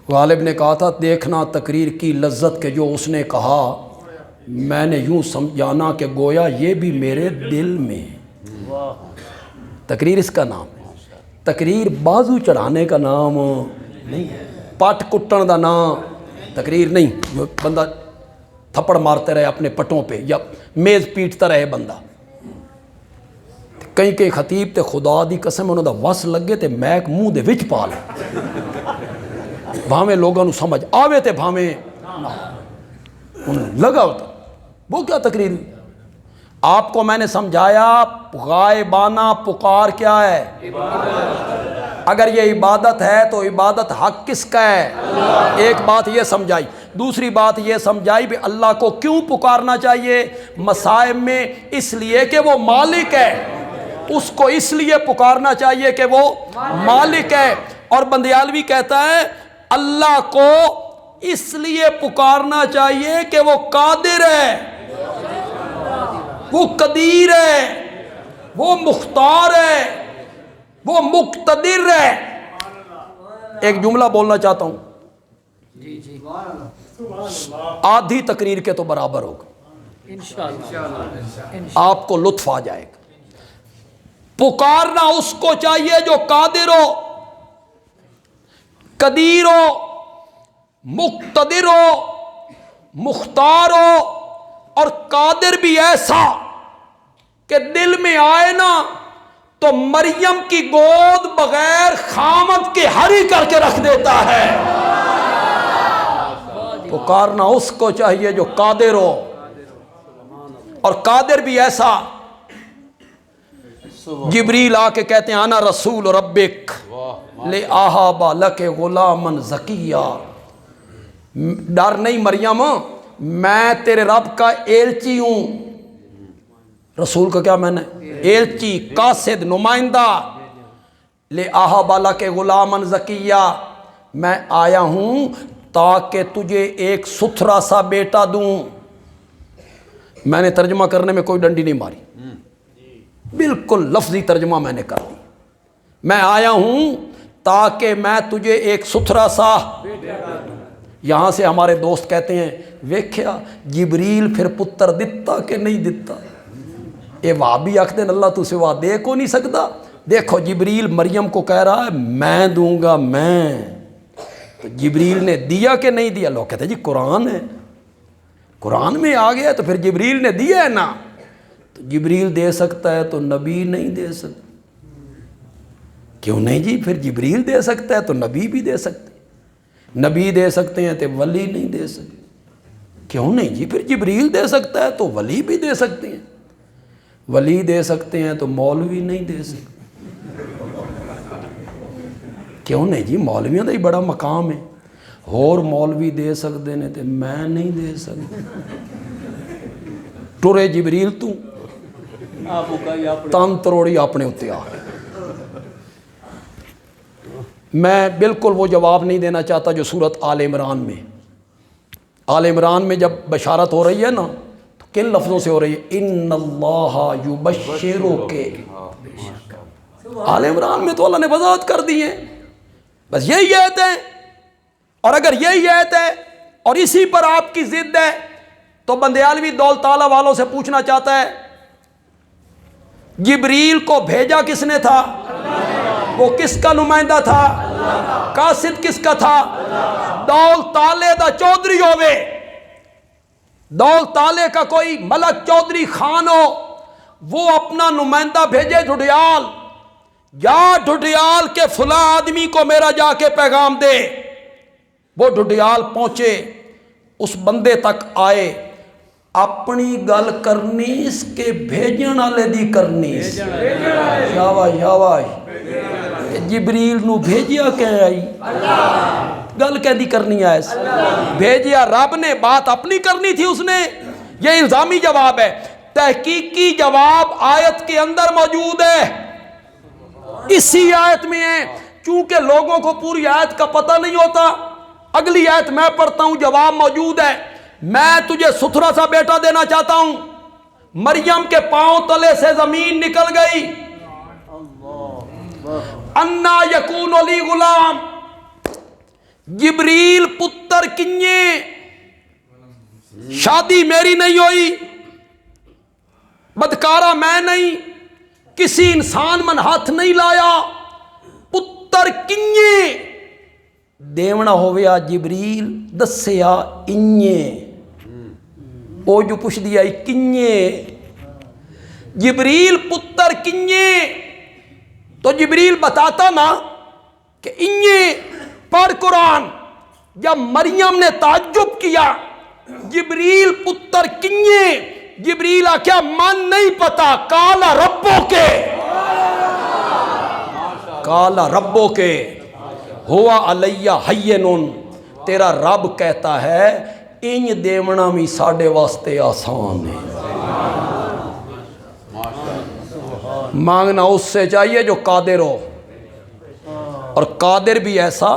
غالب نے کہا تھا دیکھنا تقریر کی لذت کے جو اس نے کہا میں نے یوں جانا کہ گویا یہ بھی میرے دل میں ہے۔ تقریر اس کا نام ہے۔ تقریر بازو چڑھانے کا نام نہیں، پٹ کٹن دا نام تقریر نہیں، جو بندہ تھپڑ مارتے رہے اپنے پٹوں پہ یا میز پیٹتا رہے بندہ۔ کئی خطیب تے خدا دی قسم انہوں دا وس لگے تے میک منہ دے وچ پا لے، بھاویں لوگوں نو سمجھ آوے تے بھاویں انہیں لگا ہوتا۔ وہ کیا تقریر ہوئی؟ آپ کو میں نے سمجھایا غائبانہ پکار کیا ہے؟ اگر یہ عبادت ہے تو عبادت حق کس کا ہے؟ ایک بات یہ سمجھائی۔ دوسری بات یہ سمجھائی بھی اللہ کو کیوں پکارنا چاہیے مصائب میں؟ اس لیے کہ وہ مالک ہے، اس کو اس لیے پکارنا چاہیے کہ وہ مالک ہے۔ اور بندیالوی کہتا ہے اللہ کو اس لیے پکارنا چاہیے کہ وہ قادر ہے، وہ قدیر ہے، وہ مختار ہے، وہ مقتدر ہے۔ ایک جملہ بولنا چاہتا ہوں، آدھی تقریر کے تو برابر ہوگا، آپ کو لطف آ جائے گا۔ پکارنا اس کو چاہیے جو قادر ہو، قدیر ہو، مقتدر ہو، مختار ہو، اور قادر بھی ایسا کہ دل میں آئے نا تو مریم کی گود بغیر خامد کے ہری کر کے رکھ دیتا ہے۔ پکارنا اس کو چاہیے جو قادر ہو، اور قادر بھی ایسا۔ جبریل آ کے کہتے ہیں انا رسول ربک لأہب لک غلاما زکیہ، ڈر نہیں مریم، میں تیرے رب کا ایلچی ہوں۔ رسول کا کیا میں نے؟ ایلچی، قاصد، نمائندہ۔ لأہب لک غلاما زکیہ، میں آیا ہوں تاکہ تجھے ایک ستھرا سا بیٹا دوں۔ میں نے ترجمہ کرنے میں کوئی ڈنڈی نہیں ماری، بالکل لفظی ترجمہ میں نے کر دی۔ میں آیا ہوں تاکہ میں تجھے ایک ستھرا سا، یہاں سے ہمارے دوست کہتے ہیں ویکھیا جبریل پھر پتر دتا کہ نہیں دتا؟ اے وہابی آکھتے ہیں اللہ تو سوا دے کو نہیں سکتا۔ دیکھو جبریل مریم کو کہہ رہا ہے میں دوں گا، میں، تو جبریل نے دیا کہ نہیں دیا؟ لوگ کہتے ہیں جی قرآن ہے، قرآن میں آ گیا تو پھر جبریل نے دیا ہے نا۔ تو جبریل دے سکتا ہے تو نبی نہیں دے سکتا؟ کیوں نہیں جی؟ پھر جبریل دے سکتا ہے تو نبی بھی دے سکتے ہیں، نبی دے سکتے ہیں تو ولی نہیں دے سکتے؟ کیوں نہیں جی؟ پھر جبریل دے سکتا ہے تو ولی بھی دے سکتے ہیں، ولی دے سکتے ہیں تو مولوی نہیں دے سکتے؟ کیوں نہیں جی؟ مولویوں کا ہی بڑا مقام ہے، اور مولوی دے سکتے ہیں تو میں نہیں دے سکتا؟ ٹرے جبریل تو تن تروڑی اپنے اتنے آ گئے۔ میں بالکل وہ جواب نہیں دینا چاہتا جو سورت آل عمران میں، آل عمران میں جب بشارت ہو رہی ہے نا تو کن لفظوں سے ہو رہی ہے؟ ان اللہ یبشرک۔ آل عمران میں تو اللہ نے وضاحت کر دی ہے، بس یہی آیت ہے۔ اور اگر یہی آیت ہے اور اسی پر آپ کی ضد ہے تو بندیالوی دولت تعالیٰ والوں سے پوچھنا چاہتا ہے جبریل کو بھیجا کس نے تھا؟ وہ کس کا نمائندہ تھا؟ قاصد کس کا تھا؟ دولت تالے دا چودھری ہوئے، دولت تالے کا کوئی ملک چودھری خان ہو، وہ اپنا نمائندہ بھیجے ڈھڈیال، یا ڈھڈیال کے فلاں آدمی کو میرا جا کے پیغام دے۔ وہ ڈھڈیال پہنچے، اس بندے تک آئے، اپنی گل کرنی اس کے بھیجن والے دی کرنی۔ شاباش شاباش، جبریل نو بھیجیا کہ آئی گل کہ دی کرنی ہے؟ بھیجیا رب نے، بات اپنی کرنی تھی اس نے۔ یہ الزامی جواب ہے، تحقیقی جواب آیت کے اندر موجود ہے، اسی آیت میں ہے۔ چونکہ لوگوں کو پوری آیت کا پتہ نہیں ہوتا، اگلی آیت میں پڑھتا ہوں، جواب موجود ہے۔ میں تجھے ستھرا سا بیٹا دینا چاہتا ہوں۔ مریم کے پاؤں تلے سے زمین نکل گئی۔ انا یکون لی غلام، جبریل پتر کنیے، شادی میری نہیں ہوئی، بدکارا میں نہیں، کسی انسان من ہاتھ نہیں لایا، پتر کنیے دیونا ہویا جبریل دسیا انجے، او جو پوچھ دیا کنیے جبریل پتر کنیے، تو جبریل بتاتا نا کہ انجے پڑھ قرآن۔ جب مریم نے تعجب کیا جبریل پتر کنیے، جبریل آکھیا من نہیں پتا، کالا ربو کے، کالا ربو کے ہوا علیہ حینن، تیرا رب کہتا ہے انج دیونا بھی ساڑھے واسطے آسان ہے۔ مانگنا اس سے چاہیے جو قادر ہو، اور قادر بھی ایسا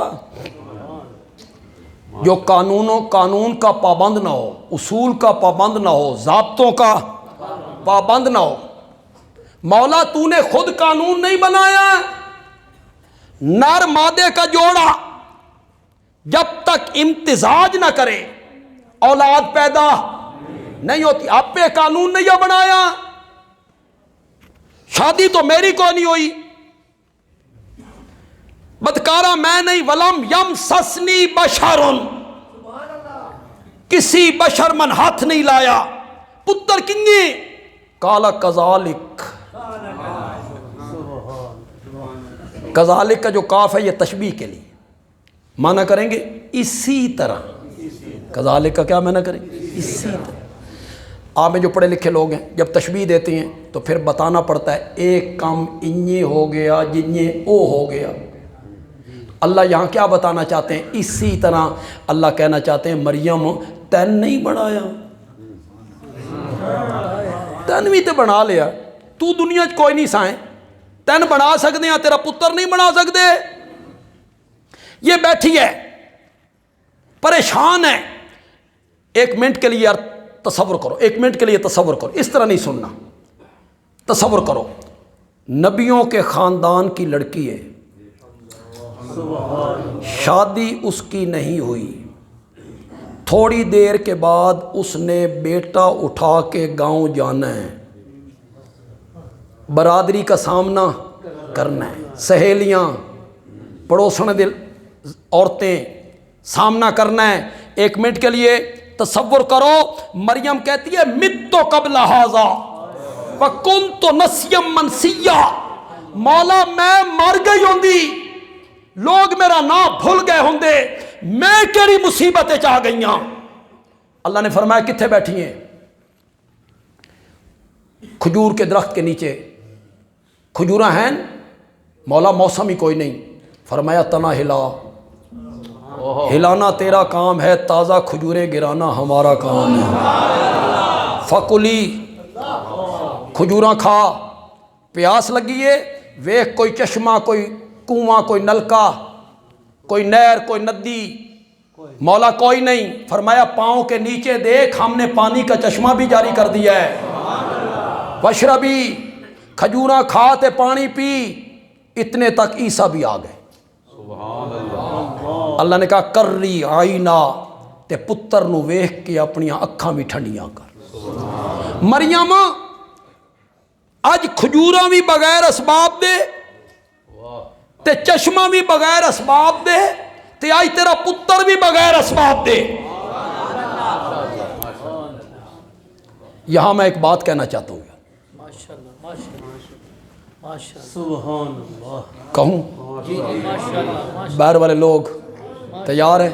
جو قانون کا پابند نہ ہو، اصول کا پابند نہ ہو، ضابطوں کا پابند نہ ہو۔ مولا تو نے خود قانون نہیں بنایا، نر مادے کا جوڑا جب تک امتزاج نہ کرے اولاد پیدا نہیں ہوتی۔ آپ پہ قانون نہیں بنایا، شادی تو میری کو نہیں ہوئی، بدکارا میں نہیں، ولم یمسسنی بشر، کسی بشر من ہاتھ نہیں لایا، پتر کنگی، کالا کذالک، کذالک کا جو کاف ہے یہ تشبیہ کے لیے معنی کریں گے اسی طرح، کذالک کا کیا معنی کریں گے اسی طرح۔ آپ میں جو پڑھے لکھے لوگ ہیں جب تشبیہ دیتے ہیں تو پھر بتانا پڑتا ہے ایک کام انجے ہو گیا جنجے او ہو گیا۔ اللہ یہاں کیا بتانا چاہتے ہیں؟ اسی طرح اللہ کہنا چاہتے ہیں مریم تین نہیں بنایا، تین بھی تے بنا لیا، تو دنیا چ کوئی نہیں سائیں، تین بنا سکتے ہیں تیرا پتر نہیں بنا سکتے۔ یہ بیٹھی ہے پریشان ہے، ایک منٹ کے لیے یار تصور کرو، ایک منٹ کے لیے تصور کرو، اس طرح نہیں سننا، تصور کرو نبیوں کے خاندان کی لڑکی ہے، شادی اس کی نہیں ہوئی، تھوڑی دیر کے بعد اس نے بیٹا اٹھا کے گاؤں جانا ہے، برادری کا سامنا کرنا ہے، سہیلیاں پڑوسن دل عورتیں سامنا کرنا ہے۔ ایک منٹ کے لیے تصور کرو، مریم کہتی ہے مت تو قبل ھذا وکنت نسیا منسیا، مولا میں مر گئی ہوندی، لوگ میرا نام بھول گئے ہوندے، میں کیڑی مصیبتیں چاہ گئیاں۔ اللہ نے فرمایا کتھے بیٹھی ہیں؟ کھجور کے درخت کے نیچے، کھجوراں ہیں، مولا موسم ہی کوئی نہیں، فرمایا تنا ہلا، ہلانا تیرا کام ہے، تازہ کھجوریں گرانا ہمارا کام ہے۔ فکلی، کھجوراں کھا، پیاس لگی ہے، ویکھ کوئی چشمہ، کوئی کنواں، کوئی نلکا، کوئی نہر، کوئی ندی، مولا کوئی نہیں، فرمایا پاؤں کے نیچے دیکھ، ہم نے پانی کا چشمہ بھی جاری کر دیا ہے۔ وشربی، کھجوراں کھا تے پانی پی، اتنے تک عیسیٰ بھی آ گئے۔ اللہ نے کہا کرری آئینہ، تے پتر نو ویکھ کے اپنی اکھاں بھی ٹھنڈیاں کر۔ مریم اج کھجوراں بھی بغیر اسباب دے تے چشمہ بھی بغیر اسباب دے تے آج تیرا پتر بھی بغیر اسباب دے۔ یہاں میں ایک بات کہنا چاہتا ہوں، سبحان اللہ، کہوں؟ باہر والے لوگ تیار ہیں؟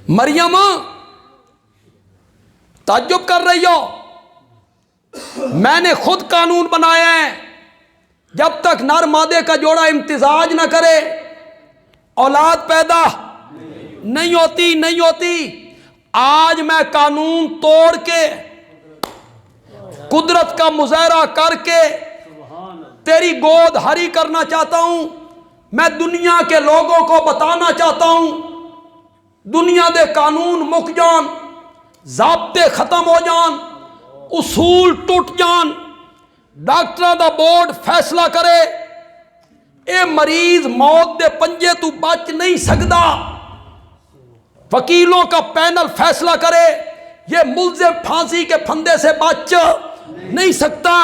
مریم تعجب کر رہی ہو، میں نے خود قانون بنایا ہے، جب تک نر مادے کا جوڑا امتزاج نہ کرے اولاد پیدا نہیں ہوتی۔ آج میں قانون توڑ کے قدرت کا مظاہرہ کر کے تیری گود ہری کرنا چاہتا ہوں۔ میں دنیا کے لوگوں کو بتانا چاہتا ہوں، دنیا دے قانون مک جان، ضابطے ختم ہو جان، اصول ٹوٹ جان، ڈاکٹراں دا بورڈ فیصلہ کرے اے مریض موت دے پنجے تو بچ نہیں سکدا، وکیلوں کا پینل فیصلہ کرے، یہ ملزم پھانسی کے پھندے سے بچ نہیں سکتا،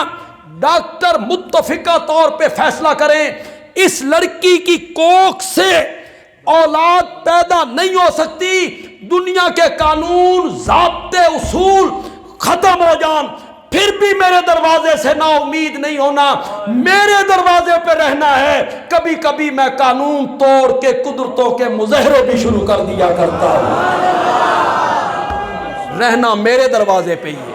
ڈاکٹر متفقہ طور پہ فیصلہ کریں اس لڑکی کی کوکھ سے اولاد پیدا نہیں ہو سکتی، دنیا کے قانون ضابطے اصول ختم ہو جان، پھر بھی میرے دروازے سے نا امید نہیں ہونا، میرے دروازے پہ رہنا ہے۔ کبھی کبھی میں قانون توڑ کے قدرتوں کے مظاہرے بھی شروع کر دیا کرتا ہوں، رہنا میرے دروازے پہ ہی ہے۔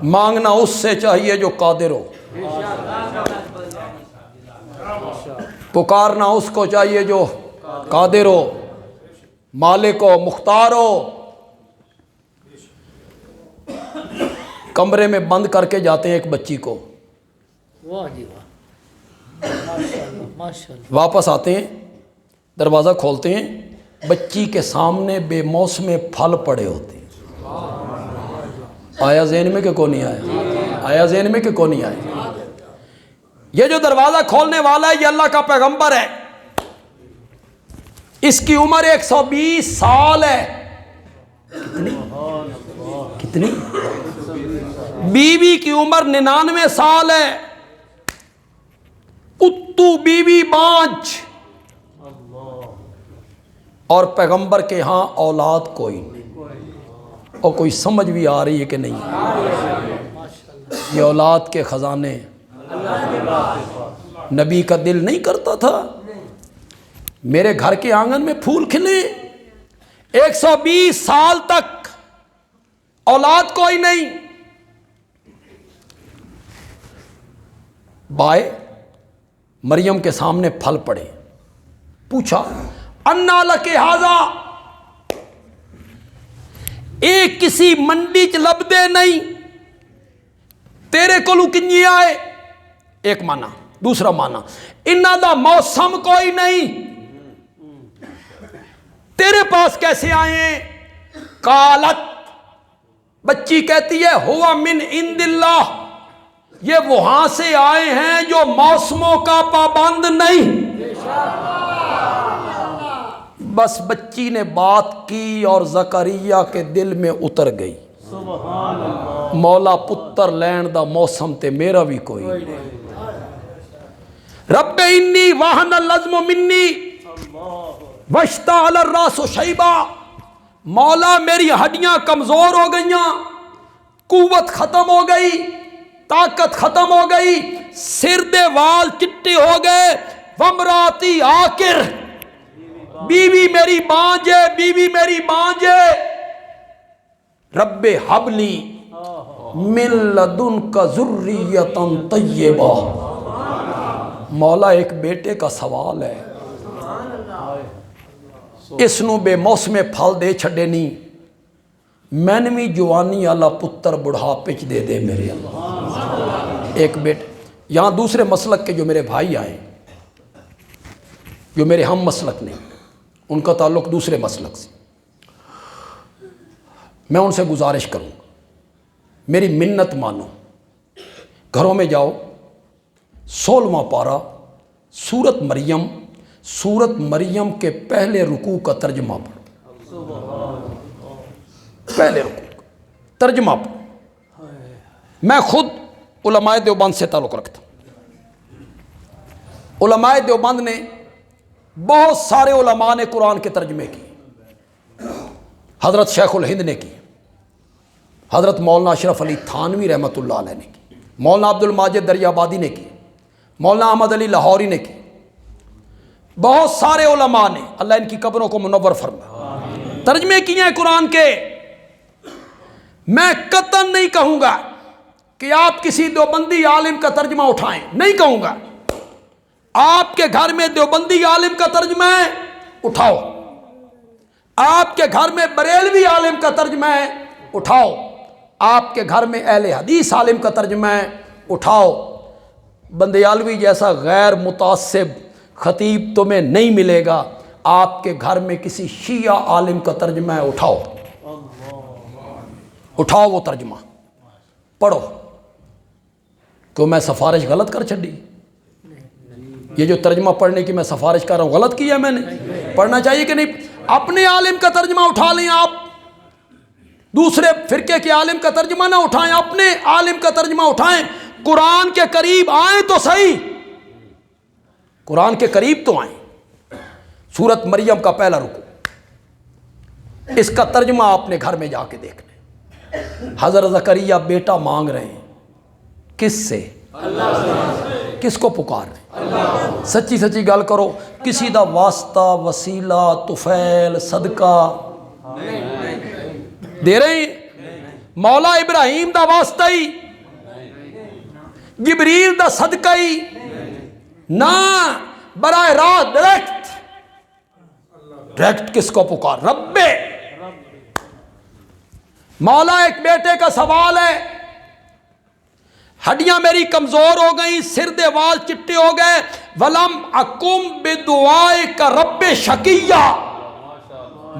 مانگنا اس سے چاہیے جو قادر ہو، پکارنا اس کو چاہیے جو قادر ہو، مالک ہو، مختار ہو۔ کمرے میں بند کر کے جاتے ہیں ایک بچی کو، واہ جی واہ، ماشاءاللہ ماشاءاللہ، واپس آتے ہیں، دروازہ کھولتے ہیں، بچی کے سامنے بے موسم پھل پڑے ہوتے ہیں۔ آیا ذہن میں کہ کو نہیں آیا؟ آیا ذہن میں کہ کو نہیں آیا؟ یہ جو دروازہ کھولنے والا ہے یہ اللہ کا پیغمبر ہے، اس کی عمر 120 سال ہے۔ کتنی؟ بیوی کی عمر 99 سال ہے، اتو بیوی بانچ، اور پیغمبر کے ہاں اولاد کوئی نہیں۔ اور کوئی سمجھ بھی آ رہی ہے کہ نہیں؟ یہ اولاد کے خزانے نبی کا دل نہیں کرتا تھا میرے گھر کے آنگن میں پھول کھلے؟ 120 سال تک اولاد کوئی نہیں۔ بائے مریم کے سامنے پھل پڑے، پوچھا انا لک ھذا، ایک کسی منڈی چ لبدے نہیں، تیرے کولو کنجی آئے؟ ایک معنی۔ دوسرا معنی انہاں دا موسم کوئی نہیں، تیرے پاس کیسے آئے ہیں؟ قالت، بچی کہتی ہے ہوا من عند اللہ، یہ وہاں سے آئے ہیں جو موسموں کا پابند نہیں۔ بس بچی نے بات کی اور زکریا کے دل میں اتر گئی، سبحان اللہ، مولا پتر لین دا موسم تے میرا بھی کوئی نہیں۔ رب انی واہن العظم منی واشتعل الراس شیبا، مولا میری ہڈیاں کمزور ہو گئیاں، قوت ختم ہو گئی، طاقت ختم ہو گئی، سر دے وال چٹے ہو گئے، وامراتی آکر، بیوی میری بانجے، بیوی میری بانجے، رب حبلی من لدنک ذریۃ طیبہ، مولا ایک بیٹے کا سوال ہے، اس نو بے موسم پھل دے چھڑے نہیں، مینوی جوانی والا پتر بڑھاپے چ دے دے میرے اللہ۔ ایک بیٹے، یہاں دوسرے مسلک کے جو میرے بھائی آئے، جو میرے ہم مسلک نے، ان کا تعلق دوسرے مسلک سے، میں ان سے گزارش کروں گا، میری منت مانو، گھروں میں جاؤ، 16واں پارہ سورت مریم، سورت مریم کے پہلے رکوع کا ترجمہ پڑھو، پہلے رکوع کا ترجمہ پڑھو۔ میں خود علماء دیوبند سے تعلق رکھتا ہوں، علماء دیوبند نے، بہت سارے علماء نے قرآن کے ترجمے کی، حضرت شیخ الہند نے کی، حضرت مولانا اشرف علی تھانوی رحمۃ اللہ علیہ نے کی، مولانا عبد الماجد دریابادی نے کی، مولانا احمد علی لاہوری نے کی، بہت سارے علماء نے، اللہ ان کی قبروں کو منور فرمائے، ترجمے کیے ہیں قرآن کے۔ میں قطعاً نہیں کہوں گا کہ آپ کسی دیوبندی عالم کا ترجمہ اٹھائیں، نہیں کہوں گا، آپ کے گھر میں دیوبندی عالم کا ترجمہ ہے اٹھاؤ، آپ کے گھر میں بریلوی عالم کا ترجمہ ہے اٹھاؤ، آپ کے گھر میں اہل حدیث عالم کا ترجمہ ہے اٹھاؤ، بندیالوی جیسا غیر متعصب خطیب تمہیں نہیں ملے گا، آپ کے گھر میں کسی شیعہ عالم کا ترجمہ ہے، اٹھاؤ وہ ترجمہ پڑھو. کیوں میں سفارش غلط کر چھڈی؟ یہ جو ترجمہ پڑھنے کی میں سفارش کر رہا ہوں غلط کیا میں نے؟ پڑھنا چاہیے کہ نہیں؟ اپنے عالم کا ترجمہ اٹھا لیں آپ، دوسرے فرقے کے عالم کا ترجمہ نہ اٹھائیں، اپنے عالم کا ترجمہ اٹھائیں. قرآن کے قریب آئیں تو صحیح، قرآن کے قریب تو آئیں. سورت مریم کا پہلا رکوع، اس کا ترجمہ اپنے گھر میں جا کے دیکھ لیں. حضرت زکریا بیٹا مانگ رہے ہیں، کس سے؟ اللہ سے. کس کو پکار رہے ہیں؟ سچی سچی گل کرو. کسی دا واسطہ، وسیلہ، طفیل، صدقہ دے رہے ہیں؟ مولا ابراہیم دا واسطہ ہی، جبریل دا صدقہ ہی نہ، براہ راست ڈائریکٹ کس کو پکار؟ رب. مولا ایک بیٹے کا سوال ہے، ہڈیاں میری کمزور ہو گئیں، سر دے وال چٹے ہو گئے، ولم اکم بدعائک رب شقیہ.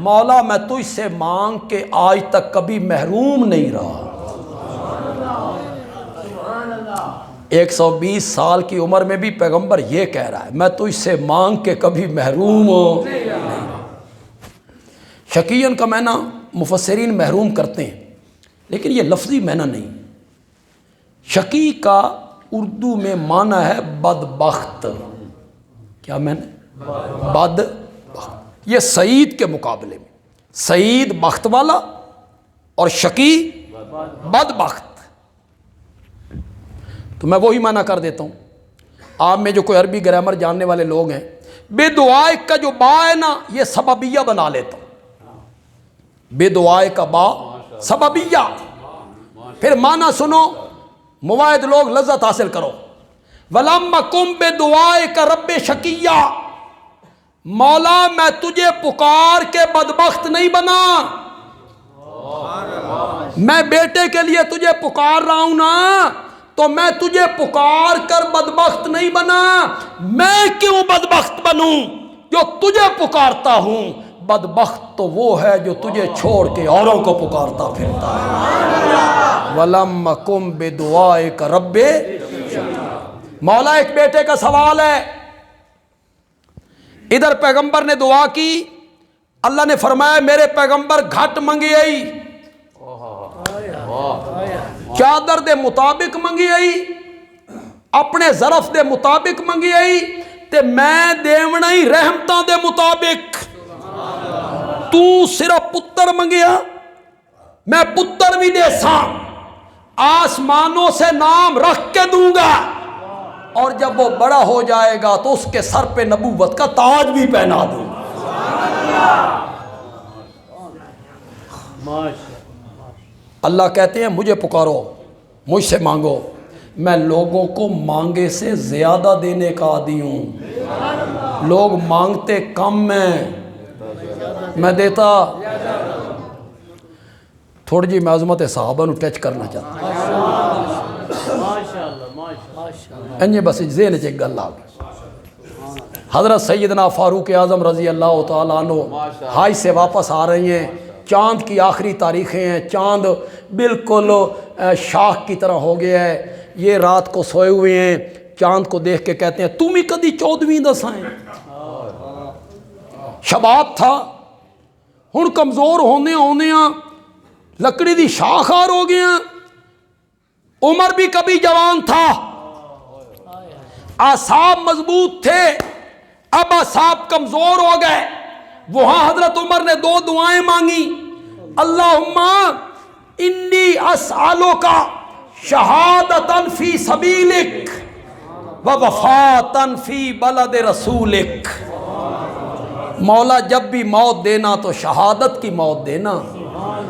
مولا میں تجھ سے مانگ کے آج تک کبھی محروم نہیں رہا. 120 سال کی عمر میں بھی پیغمبر یہ کہہ رہا ہے میں تجھ سے مانگ کے کبھی محروم نہیں رہا. شقیًا کا معنی مفسرین محروم کرتے ہیں، لیکن یہ لفظی معنی نہیں. شقی کا اردو میں معنی ہے بدبخت. کیا معنی؟ بدبخت. یہ سعید کے مقابلے میں، سعید بخت والا اور شقی بدبخت. تو میں وہی معنی کر دیتا ہوں. آپ میں جو کوئی عربی گرامر جاننے والے لوگ ہیں، بے دعائے کا جو با ہے نا یہ سببیہ بنا لیتا ہوں. بے دعائے کا با سببیہ. پھر معنی سنو، مواعد لوگ لذت حاصل کرو. وَلَمَّ كُمْ بِدُعَائِكَ رَبِّ شَقِيًّا. مولا میں تجھے پکار کے بدبخت نہیں بنا. میں بیٹے کے لیے تجھے پکار رہا ہوں نا، تو میں تجھے پکار کر بدبخت نہیں بنا. میں کیوں بدبخت بنوں جو تجھے پکارتا ہوں؟ بدبخت تو وہ ہے جو تجھے چھوڑ کے اوروں کو پکارتا پھرتا ہے. وَلَمَّ كُمْ بِدُعَائِكَ رَبِّ. مولا ایک بیٹے کا سوال ہے، ادھر پیغمبر نے دعا کی، اللہ نے فرمایا میرے پیغمبر گھٹ منگی آئی، چادر دے مطابق منگی آئی، اپنے ظرف دے مطابق منگی آئی، تے میں دیونا ہی رحمتاں دے مطابق. تو صرف پتر منگیا، میں پتر بھی دے ساں، آسمانوں سے نام رکھ کے دوں گا، اور جب وہ بڑا ہو جائے گا تو اس کے سر پہ نبوت کا تاج بھی پہنا دوں گا. اللہ کہتے ہیں مجھے پکارو، مجھ سے مانگو، میں لوگوں کو مانگے سے زیادہ دینے کا عادی ہوں. لوگ مانگتے کم میں دیتا. تھوڑی جی میں عظمت صحابہ نو ٹچ کرنا چاہتا ہوں. بس ذہن چ گل آ گئی. حضرت سیدنا فاروق اعظم رضی اللہ تعالیٰ عنہ حج سے واپس آ رہی ہیں. چاند کی آخری تاریخیں ہیں، چاند بالکل شاخ کی طرح ہو گیا ہے. یہ رات کو سوئے ہوئے ہیں، چاند کو دیکھ کے کہتے ہیں تم ہی کدی 14ویں دسائیں. شباب تھا، ہن کمزور ہونے لکڑی دی شاخ آر ہو گیا. عمر بھی کبھی جوان تھا، اعصاب مضبوط تھے، اب اعصاب کمزور ہو گئے. وہاں حضرت عمر نے 2 دعائیں مانگی. اللہم انی اسألک شہادتاً فی سبیلک و وفاتاً فی بلد رسولک. مولا جب بھی موت دینا تو شہادت کی موت دینا،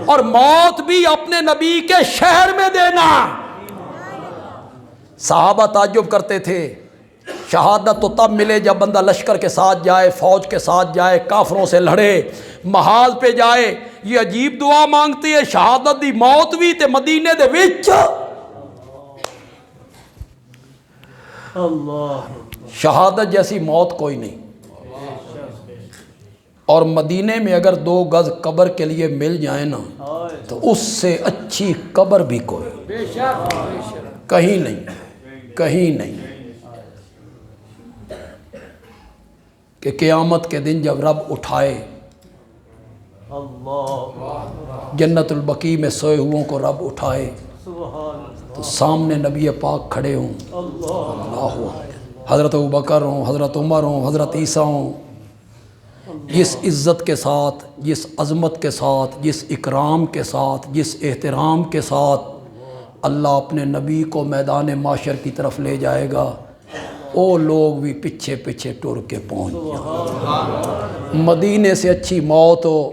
اور موت بھی اپنے نبی کے شہر میں دینا. صحابہ تعجب کرتے تھے، شہادت تو تب ملے جب بندہ لشکر کے ساتھ جائے، فوج کے ساتھ جائے، کافروں سے لڑے، محاذ پہ جائے. یہ عجیب دعا مانگتی ہے، شہادت دی موت بھی تے مدینے دے وچ. شہادت جیسی موت کوئی نہیں. اور مدینے میں اگر 2 گز قبر کے لیے مل جائیں نا تو اس سے اچھی قبر بھی کوئی بے شک بے شک کہیں نہیں، کہیں نہیں۔ کہ قیامت کے دن جب رب اٹھائے، اللہ جنت البقیع میں سوئے ہوئوں کو رب اٹھائے سبحان تو سامنے نبی پاک کھڑے ہوں، اللہ اللہ حضرت ابوبکر ہوں، حضرت عمر ہوں، حضرت عیسیٰ ہوں، جس عزت کے ساتھ، جس عظمت کے ساتھ، جس اکرام کے ساتھ، جس احترام کے ساتھ اللہ اپنے نبی کو میدان معاشر کی طرف لے جائے گا، وہ لوگ بھی پیچھے پیچھے ٹر کے پہنچ جائیں۔ مدینے سے اچھی موت ہو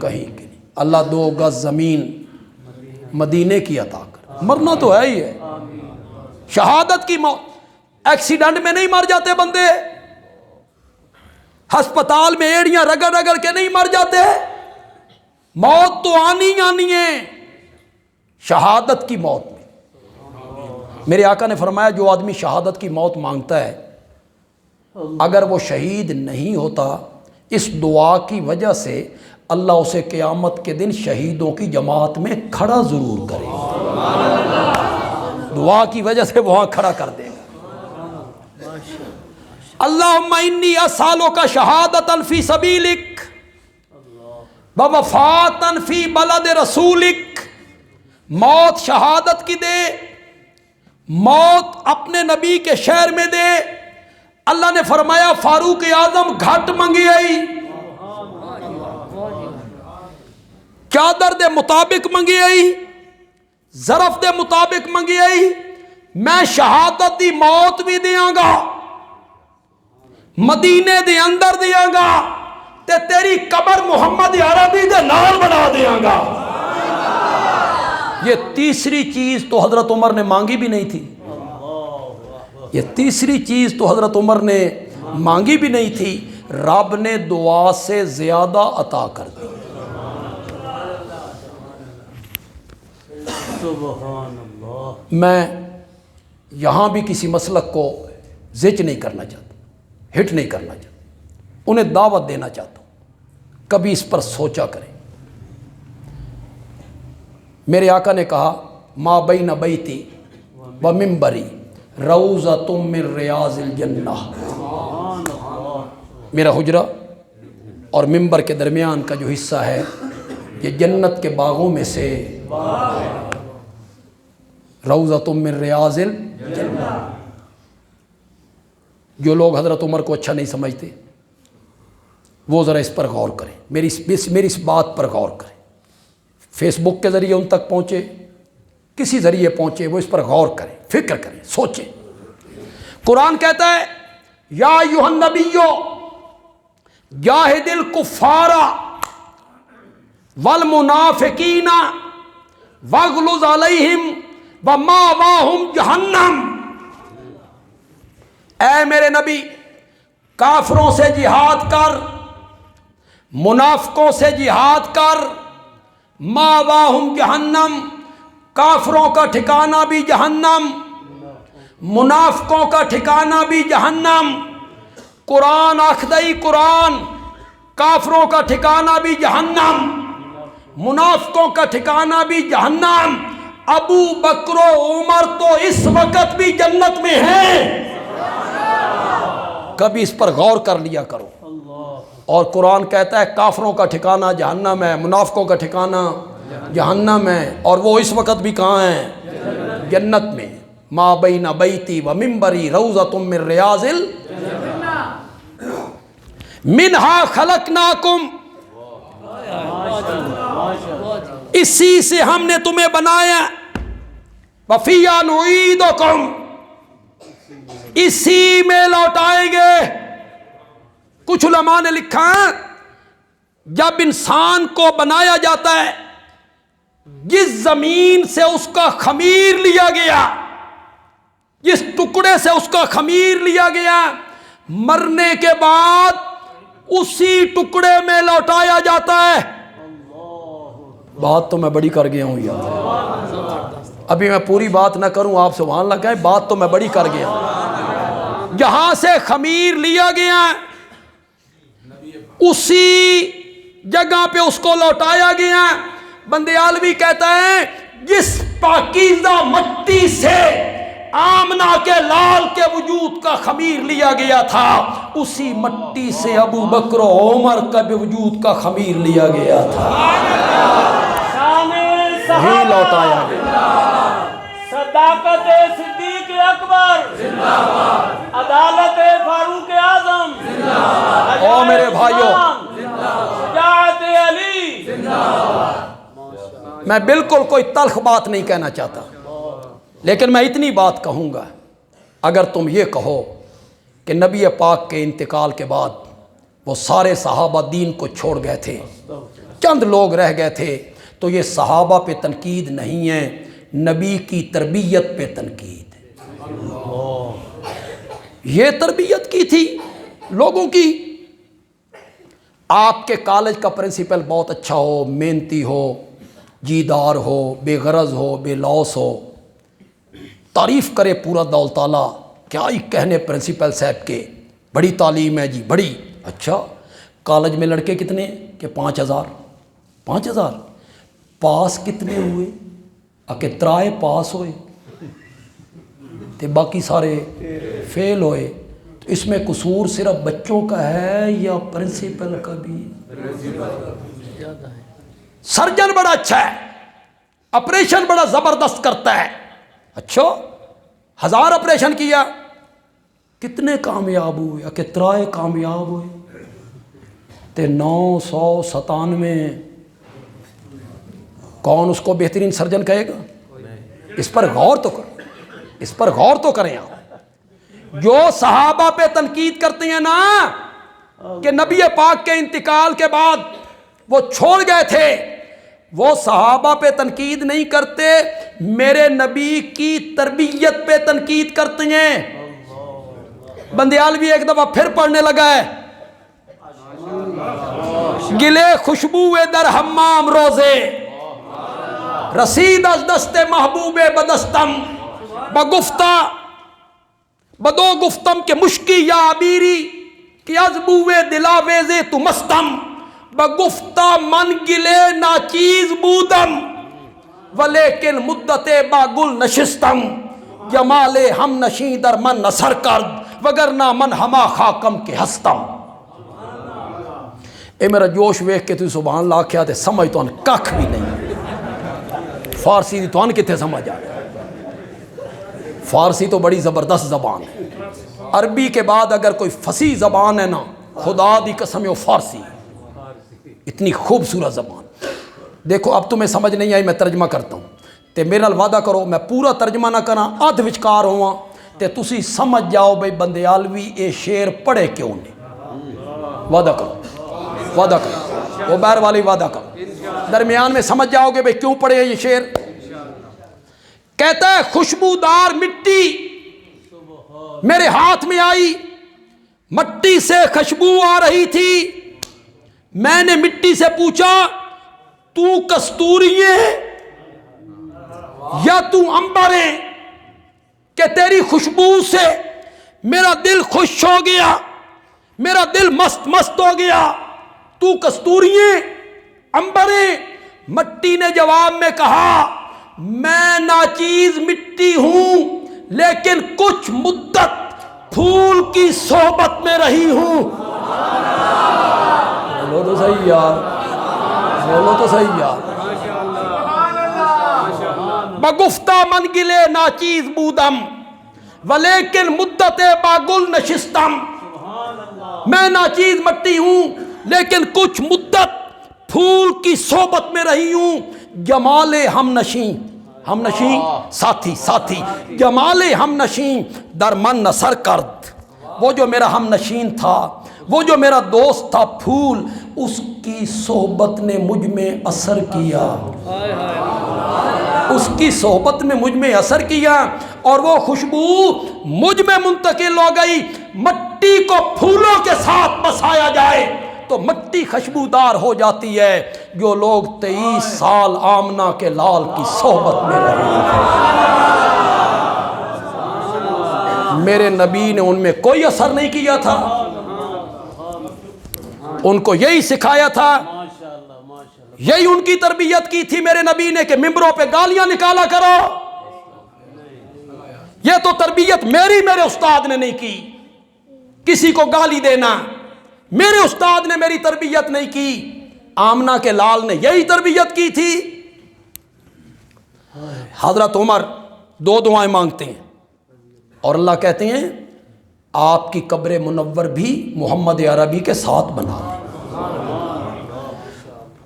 کہیں کی نہیں۔ اللہ 2 گز زمین مدینے کی عطا کر، مرنا تو ہے ہی ہے، شہادت کی موت، ایکسیڈنٹ میں نہیں مر جاتے بندے، ہسپتال میں ایڑیاں رگڑ رگڑ کے نہیں مر جاتے، موت تو آنی آنی ہے، شہادت کی موت میں۔ میرے آقا نے فرمایا جو آدمی شہادت کی موت مانگتا ہے اگر وہ شہید نہیں ہوتا، اس دعا کی وجہ سے اللہ اسے قیامت کے دن شہیدوں کی جماعت میں کھڑا ضرور کرے گا، دعا کی وجہ سے وہاں کھڑا کر دے گا۔ اللہم انی اسالک شہادتا فی سبیلک ووفاتا فی بلد رسولک، موت شہادت کی دے، موت اپنے نبی کے شہر میں دے۔ اللہ نے فرمایا فاروق اعظم گھٹ منگی آئی، چادر دے مطابق منگی آئی، ظرف دے مطابق منگی آئی، میں شہادت دی موت بھی دیاں گا، مدینے دے اندر دیاں گا، تے تیری قبر محمد عربی دے نال بنا دیاں گا۔ یہ تیسری چیز تو حضرت عمر نے مانگی بھی نہیں تھی، یہ تیسری چیز تو حضرت عمر نے مانگی بھی نہیں تھی، رب نے دعا سے زیادہ عطا کر دی۔ سبحان اللہ۔ میں یہاں بھی کسی مسلک کو زچ نہیں کرنا چاہتا، ہٹ نہیں کرنا چاہتا، انہیں دعوت دینا چاہتا ہوں، کبھی اس پر سوچا کریں۔ میرے آقا نے کہا ما بین بیتی و منبری روضۃ من ریاض الجنہ، میرا حجرہ اور منبر کے درمیان کا جو حصہ ہے یہ جنت کے باغوں میں سے روضۃ من ریاض الجنہ۔ جو لوگ حضرت عمر کو اچھا نہیں سمجھتے وہ ذرا اس پر غور کریں، میری اس بات پر غور کریں، فیس بک کے ذریعے ان تک پہنچے، کسی ذریعے پہنچے، وہ اس پر غور کریں، فکر کریں، سوچیں۔ قرآن کہتا ہے یا ایھا النبی جاہد الکفار والمنافقین واغلظ علیہم ومأواہم جہنم، اے میرے نبی کافروں سے جہاد کر، منافقوں سے جہاد کر، مأواہم جہنم، کافروں کا ٹھکانہ بھی جہنم، منافقوں کا ٹھکانہ بھی جہنم۔ قرآن آخدئی قرآن، کافروں کا ٹھکانہ بھی جہنم، منافقوں کا ٹھکانہ بھی جہنم۔ ابو بکر و عمر تو اس وقت بھی جنت میں ہیں، کبھی اس پر غور کر لیا کرو۔ اور قرآن کہتا ہے کافروں کا ٹھکانہ جہنم ہے، منافقوں کا ٹھکانہ جہنم ہے، اور وہ اس وقت بھی کہاں ہیں؟ جنت میں۔ ما بین بیتی و منبری روضۃ من ریاض الجنہ منہا خلقناکم، اسی سے ہم نے تمہیں بنایا، وفیہا نعیدکم، اسی میں لوٹائیں گے۔ کچھ علماء نے لکھا ہے جب انسان کو بنایا جاتا ہے، جس زمین سے اس کا خمیر لیا گیا، جس ٹکڑے سے اس کا خمیر لیا گیا، مرنے کے بعد اسی ٹکڑے میں لوٹایا جاتا ہے۔ بات تو میں بڑی کر گیا ہوں یار، ابھی میں پوری بات نہ کروں، آپ سبحان اللہ کہیں، بات تو میں بڑی کر گیا۔ جہاں سے خمیر لیا گیا اسی جگہ پہ اس کو لوٹایا گیا۔ بندیالوی کہتا ہے جس پاکیزہ مٹی سے آمنہ کے لال کے وجود کا خمیر لیا گیا تھا، اسی مٹی سے ابو بکر و عمر کا بھی وجود کا خمیر لیا گیا تھا، وہی لوٹایا گیا۔ صداقت صدیق اکبر، عدالت فاروق اعظم، او میرے بھائیوں، شجاعت علی۔ میں بالکل کوئی تلخ بات نہیں کہنا چاہتا، لیکن میں اتنی بات کہوں گا، اگر تم یہ کہو کہ نبی پاک کے انتقال کے بعد وہ سارے صحابہ دین کو چھوڑ گئے تھے، چند لوگ رہ گئے تھے، تو یہ صحابہ پہ تنقید نہیں ہے، نبی کی تربیت پہ تنقید ہے۔ یہ تربیت کی تھی لوگوں کی۔ آپ کے کالج کا پرنسپل بہت اچھا ہو، محنتی ہو، جیدار ہو، بے غرض ہو، بے لوس ہو، تعریف کرے پورا دول تعالیٰ، کیا ہی کہنے پرنسپل صاحب کے، بڑی تعلیم ہے جی، بڑی اچھا۔ کالج میں لڑکے کتنے کہ 5,000 پاس کتنے ہوئے کہ ترائے پاس ہوئے تے باقی سارے فیل ہوئے، تو اس میں قصور صرف بچوں کا ہے یا پرنسپل کا بھی؟ سرجن بڑا اچھا ہے، آپریشن بڑا زبردست کرتا ہے، اچھا 1000 آپریشن کیا، کتنے کامیاب ہوئے کہ ترائے کامیاب ہوئے تے 997، کون اس کو بہترین سرجن کہے گا؟ اس پر غور تو کریں، اس پر غور تو کریں آپ۔ جو صحابہ پہ تنقید کرتے ہیں نا کہ نبی پاک کے انتقال کے بعد وہ چھوڑ گئے تھے، وہ صحابہ پہ تنقید نہیں کرتے، میرے نبی کی تربیت پہ تنقید کرتے ہیں۔ بندیالوی ایک دفعہ پھر پڑھنے لگا ہے، گلے خوشبو در حمام روزے، رسید از دست محبوب بدستم، بدو گفتم کہ مشکی یا عبیری کہ از بوے دلاویزے تو مستم، بگفتہ من گلے ناچیز بودم ولیکن مدت با گل نشستم، جمال ہم نشیں در من نثر کرد وگرنہ من ہما خاکم کے ہستم۔ اے میرا جوش ویکھ کے تو سبحان اللہ کیا تے سمجھ تو ان ککھ بھی نہیں، فارسی دی تو ان کتے سمجھ آئے، فارسی تو بڑی زبردست زبان ہے، عربی کے بعد اگر کوئی فصیح زبان ہے نا، خدا دی قسم ہے وہ فارسی، اتنی خوبصورت زبان۔ دیکھو اب تمہیں سمجھ نہیں آئی، میں ترجمہ کرتا ہوں تے میرے نال وعدہ کرو میں پورا ترجمہ نہ کراں، ادھ وچکار ہوا تے تسی سمجھ جاؤ بھئی بندیالوی اے شعر پڑھے کیوں نہیں، وعدہ کرو، وعدہ کرو، وہ بہر والی وعدہ کرو، درمیان میں سمجھ جاؤ گے بھئی کیوں پڑھے یہ شعر۔ کہتا ہے خوشبودار مٹی میرے ہاتھ میں آئی، مٹی سے خوشبو آ رہی تھی، میں نے مٹی سے پوچھا تو کستوری ہے یا تو عنبر ہے کہ تیری خوشبو سے میرا دل خوش ہو گیا، میرا دل مست مست ہو گیا، تو کستوری ہے عنبر ہے؟ مٹی نے جواب میں کہا میں ناچیز مٹی ہوں لیکن کچھ مدت پھول کی صحبت میں رہی ہوں۔ بولو تو صحیح یار، بولو تو صحیح یار۔ بگفتہ من گلے ناچیز بودم ولیکن مدت باگل نشستم، میں ناچیز مٹی ہوں لیکن کچھ مدت پھول کی صحبت میں رہی ہوں، جمال ہم نشیں، ہم نشیں ساتھی، ساتھی، جمال ہم نشیں در من نثر کرد، وہ جو میرا ہم نشین تھا، وہ جو میرا دوست تھا پھول، اس کی صحبت نے مجھ میں اثر کیا، اس کی صحبت نے مجھ میں اثر کیا اور وہ خوشبو مجھ میں منتقل ہو گئی۔ مٹی کو پھولوں کے ساتھ بسایا جائے تو مٹی خوشبودار ہو جاتی ہے، جو لوگ 23 سال آمنہ کے لال کی صحبت میں رہے، میرے نبی نے ان میں کوئی اثر نہیں کیا تھا، ان کو یہی سکھایا تھا، ماشاءاللہ ماشاءاللہ. یہی ان کی تربیت کی تھی میرے نبی نے کہ ممبروں پہ گالیاں نکالا کرو. یہ تو تربیت میرے استاد نے نہیں کی. کسی کو گالی دینا، میرے استاد نے میری تربیت نہیں کی. آمنہ کے لال نے یہی تربیت کی تھی. حضرت عمر 2 دعائیں مانگتے ہیں اور اللہ کہتے ہیں آپ کی قبر منور بھی محمد عربی کے ساتھ بنا.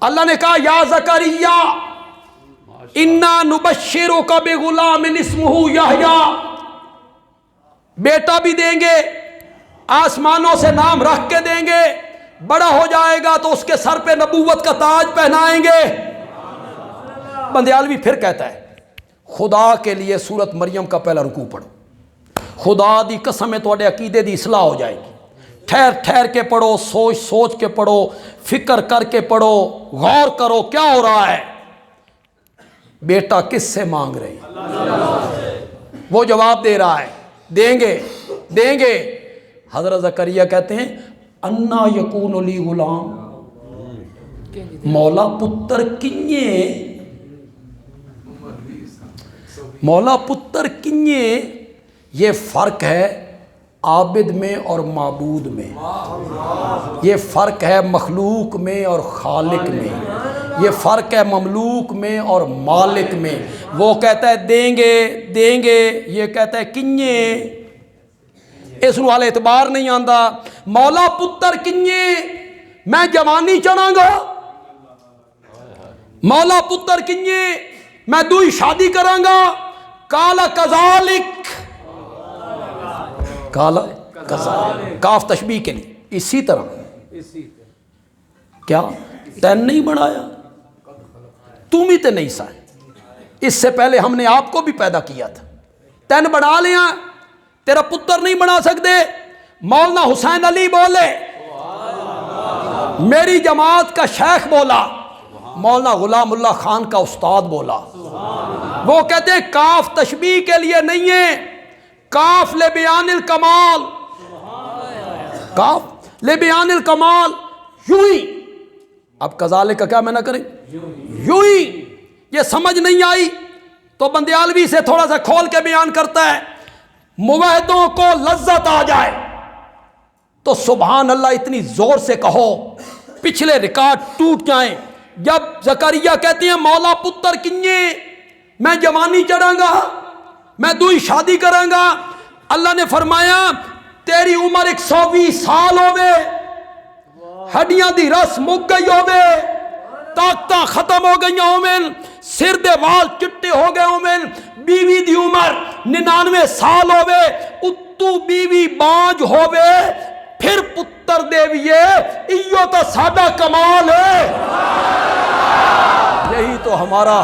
اللہ نے کہا یا زکریا انا نبشرک بغلام اسمہ یحییٰ، بیٹا بھی دیں گے، آسمانوں سے نام رکھ کے دیں گے، بڑا ہو جائے گا تو اس کے سر پہ نبوت کا تاج پہنائیں گے. بندیالوی پھر کہتا ہے خدا کے لیے سورت مریم کا پہلا رکوع پڑھو. خدا دی قسم ہے تواڈے عقیدے دی اصلاح ہو جائے گی. ٹھہر ٹھہر کے پڑھو، سوچ سوچ کے پڑھو، فکر کر کے پڑھو، غور کرو کیا ہو رہا ہے. بیٹا کس سے مانگ رہے ہیں؟ وہ جواب دے رہا ہے دیں گے دیں گے. حضرت زکریا کہتے ہیں انا یکون لی غلام، مولا پتر کنیے، مولا پتر کنیے. یہ فرق ہے عابد میں اور معبود میں، یہ فرق ہے مخلوق میں اور خالق میں، یہ فرق ہے مملوک میں اور مالک میں. وہ کہتا ہے دیں گے دیں گے، یہ کہتا ہے کنیے. اس نال اعتبار نہیں آندا. مولا پتر کنیے، میں جوانی چڑھاں گا. مولا پتر کنیے، میں دوئی شادی کراں گا. کالا کذالک، کالا کذالک، کاف تشبیہ کے لیے. اسی طرح کیا تین نہیں بنایا، تم ہی تے نہیں سائے. اس سے پہلے ہم نے آپ کو بھی پیدا کیا تھا. تین بنا لیا، تیرا پتر نہیں بنا سکتے. مولانا حسین علی بولے، میری جماعت کا شیخ بولا، مولانا غلام اللہ خان کا استاد بولا. وہ کہتے ہیں کاف تشبیہ کے لیے نہیں ہے، کاف لبیان الکمال، کاف لبیان الکمال. یوں ہی. اب کذالک کا کیا میں نہ کریں، یوں ہی. یہ سمجھ نہیں آئی تو بندیالوی سے تھوڑا سا کھول کے بیان کرتا ہے. موحدوں کو لذت آ جائے تو سبحان اللہ اتنی زور سے کہو پچھلے ریکارڈ ٹوٹ جائیں. جب زکریا کہتے ہیں مولا پتر کنیے، میں جوانی چڑھاں گا، میں دوئی شادی کراں گا. اللہ نے فرمایا تیری عمر 120 سال ہوئے، ہڈیاں دی رس مک گئی ہوئے، طاقتاں ختم ہو گئی ہومن، سر دے وال چٹے ہو گئے ہومن. بیوی دی عمر 99 سال ہوئے، اتو بیوی بانج ہوئے، پھر پتر دیویے. ایو تو سادہ کمال ہے. یہی تو ہمارا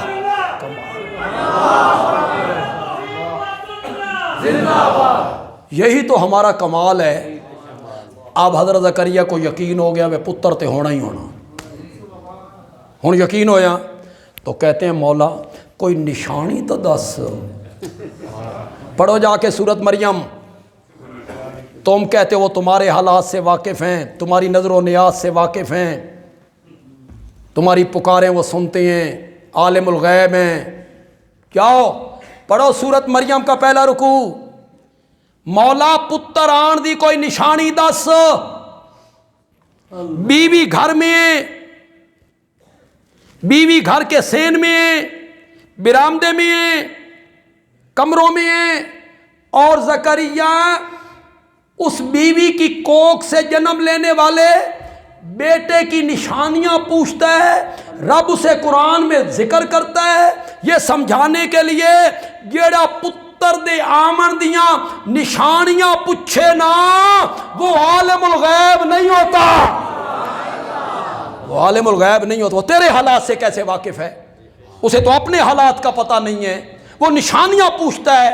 یہی تو ہمارا کمال ہے. اب حضرت زکریا کو یقین ہو گیا وہ پتر تے ہونا ہی ہونا. ہن یقین ہویا تو کہتے ہیں مولا کوئی نشانی تو دس. پڑھو جا کے سورت مریم. تم کہتے ہو وہ تمہارے حالات سے واقف ہیں، تمہاری نظر و نیاز سے واقف ہیں، تمہاری پکاریں وہ سنتے ہیں، عالم الغیب ہیں. کیا ہو؟ پڑھو سورت مریم کا پہلا رکوع. مولا پتر آن دی کوئی نشانی دس. بیوی گھر میں، بیوی گھر کے سین میں، برآمدے میں، کمروں میں. اور زکریا اس بیوی کی کوکھ سے جنم لینے والے بیٹے کی نشانیاں پوچھتا ہے. رب اسے قرآن میں ذکر کرتا ہے یہ سمجھانے کے لیے جیڑا پتر دے آمن دیاں نشانیاں پوچھے نا وہ عالم الغیب نہیں ہوتا. وہ عالم الغیب نہیں ہوتا. وہ تیرے حالات سے کیسے واقف ہے؟ اسے تو اپنے حالات کا پتہ نہیں ہے. وہ نشانیاں پوچھتا ہے.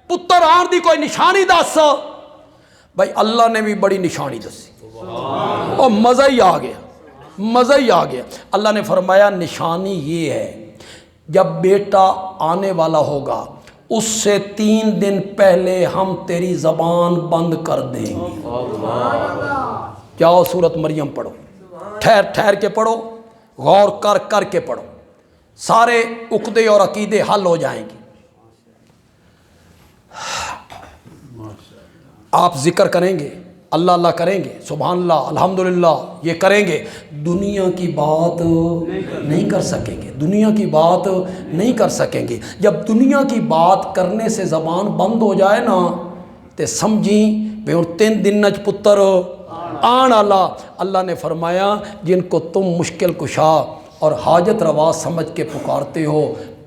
پتر آن دی کوئی نشانی دس. بھائی اللہ نے بھی بڑی نشانی دسی اور مزہ ہی آ گیا، مزہ ہی آ گیا. اللہ نے فرمایا نشانی یہ ہے جب بیٹا آنے والا ہوگا اس سے 3 دن پہلے ہم تیری زبان بند کر دیں گے. جاؤ سورت مریم پڑھو، ٹھہر ٹھہر کے پڑھو، غور کر کر کے پڑھو، سارے عقدے اور عقیدے حل ہو جائیں گے۔ آپ ذکر کریں گے، اللہ اللہ کریں گے، سبحان اللہ الحمدللہ یہ کریں گے، دنیا کی بات نہیں کر سکیں گے، دنیا کی بات نہیں کر سکیں گے۔ جب دنیا کی بات کرنے سے زبان بند ہو جائے نا تے سمجھیں بے ہن 3 دن نچ پتر آن اللہ نے فرمایا جن کو تم مشکل کشا اور حاجت روا سمجھ کے پکارتے ہو،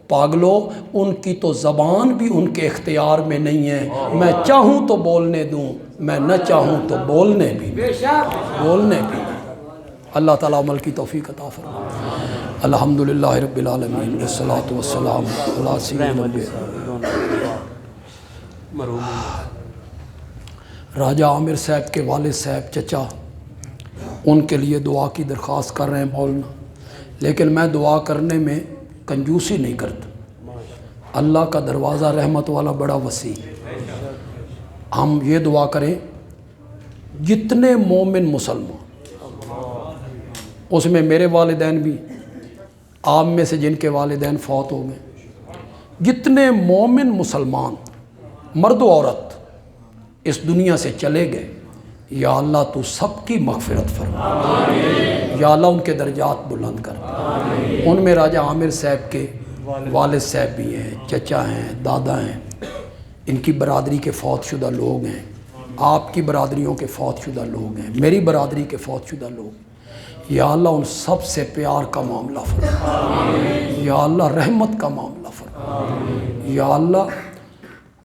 پاگلو ان کی تو زبان بھی ان کے اختیار میں نہیں ہے، میں چاہوں تو بولنے دوں، میں نہ چاہوں تو بولنے بھی نہیں۔ اللہ تعالیٰ عمل کی توفیق عطا فرمائے۔ الحمدللہ رب العالمین والصلاة والسلام علی سیدنا راجہ عامر صاحب کے والد صاحب چچا، ان کے لیے دعا کی درخواست کر رہے ہیں مولانا، لیکن میں دعا کرنے میں کنجوسی نہیں کرتا، اللہ کا دروازہ رحمت والا بڑا وسیع ہے۔ ہم یہ دعا کریں جتنے مومن مسلمان، اس میں میرے والدین بھی، آپ میں سے جن کے والدین فوت ہو گئے، جتنے مومن مسلمان مرد و عورت اس دنیا سے چلے گئے، یا اللہ تو سب کی مغفرت فرما، یا اللہ ان کے درجات بلند کر، ان میں راجہ عامر صاحب کے والد صاحب بھی ہیں، چچا ہیں، دادا ہیں، ان کی برادری کے فوت شدہ لوگ ہیں، آپ کی برادریوں کے فوت شدہ لوگ ہیں، میری برادری کے فوت شدہ لوگ، یا اللہ ان سب سے پیار کا معاملہ فرما، یا اللہ رحمت کا معاملہ فرما، یا اللہ